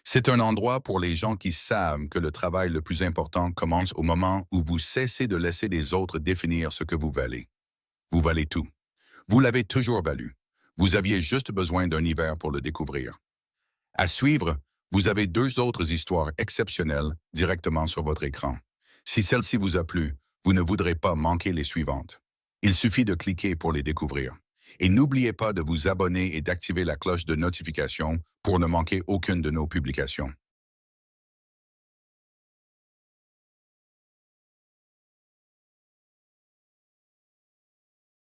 C'est un endroit pour les gens qui savent que le travail le plus important commence au moment où vous cessez de laisser les autres définir ce que vous valez. Vous valez tout. Vous l'avez toujours valu. Vous aviez juste besoin d'un hiver pour le découvrir. À suivre, vous avez deux autres histoires exceptionnelles directement sur votre écran. Si celle-ci vous a plu, vous ne voudrez pas manquer les suivantes. Il suffit de cliquer pour les découvrir. Et n'oubliez pas de vous abonner et d'activer la cloche de notification pour ne manquer aucune de nos publications.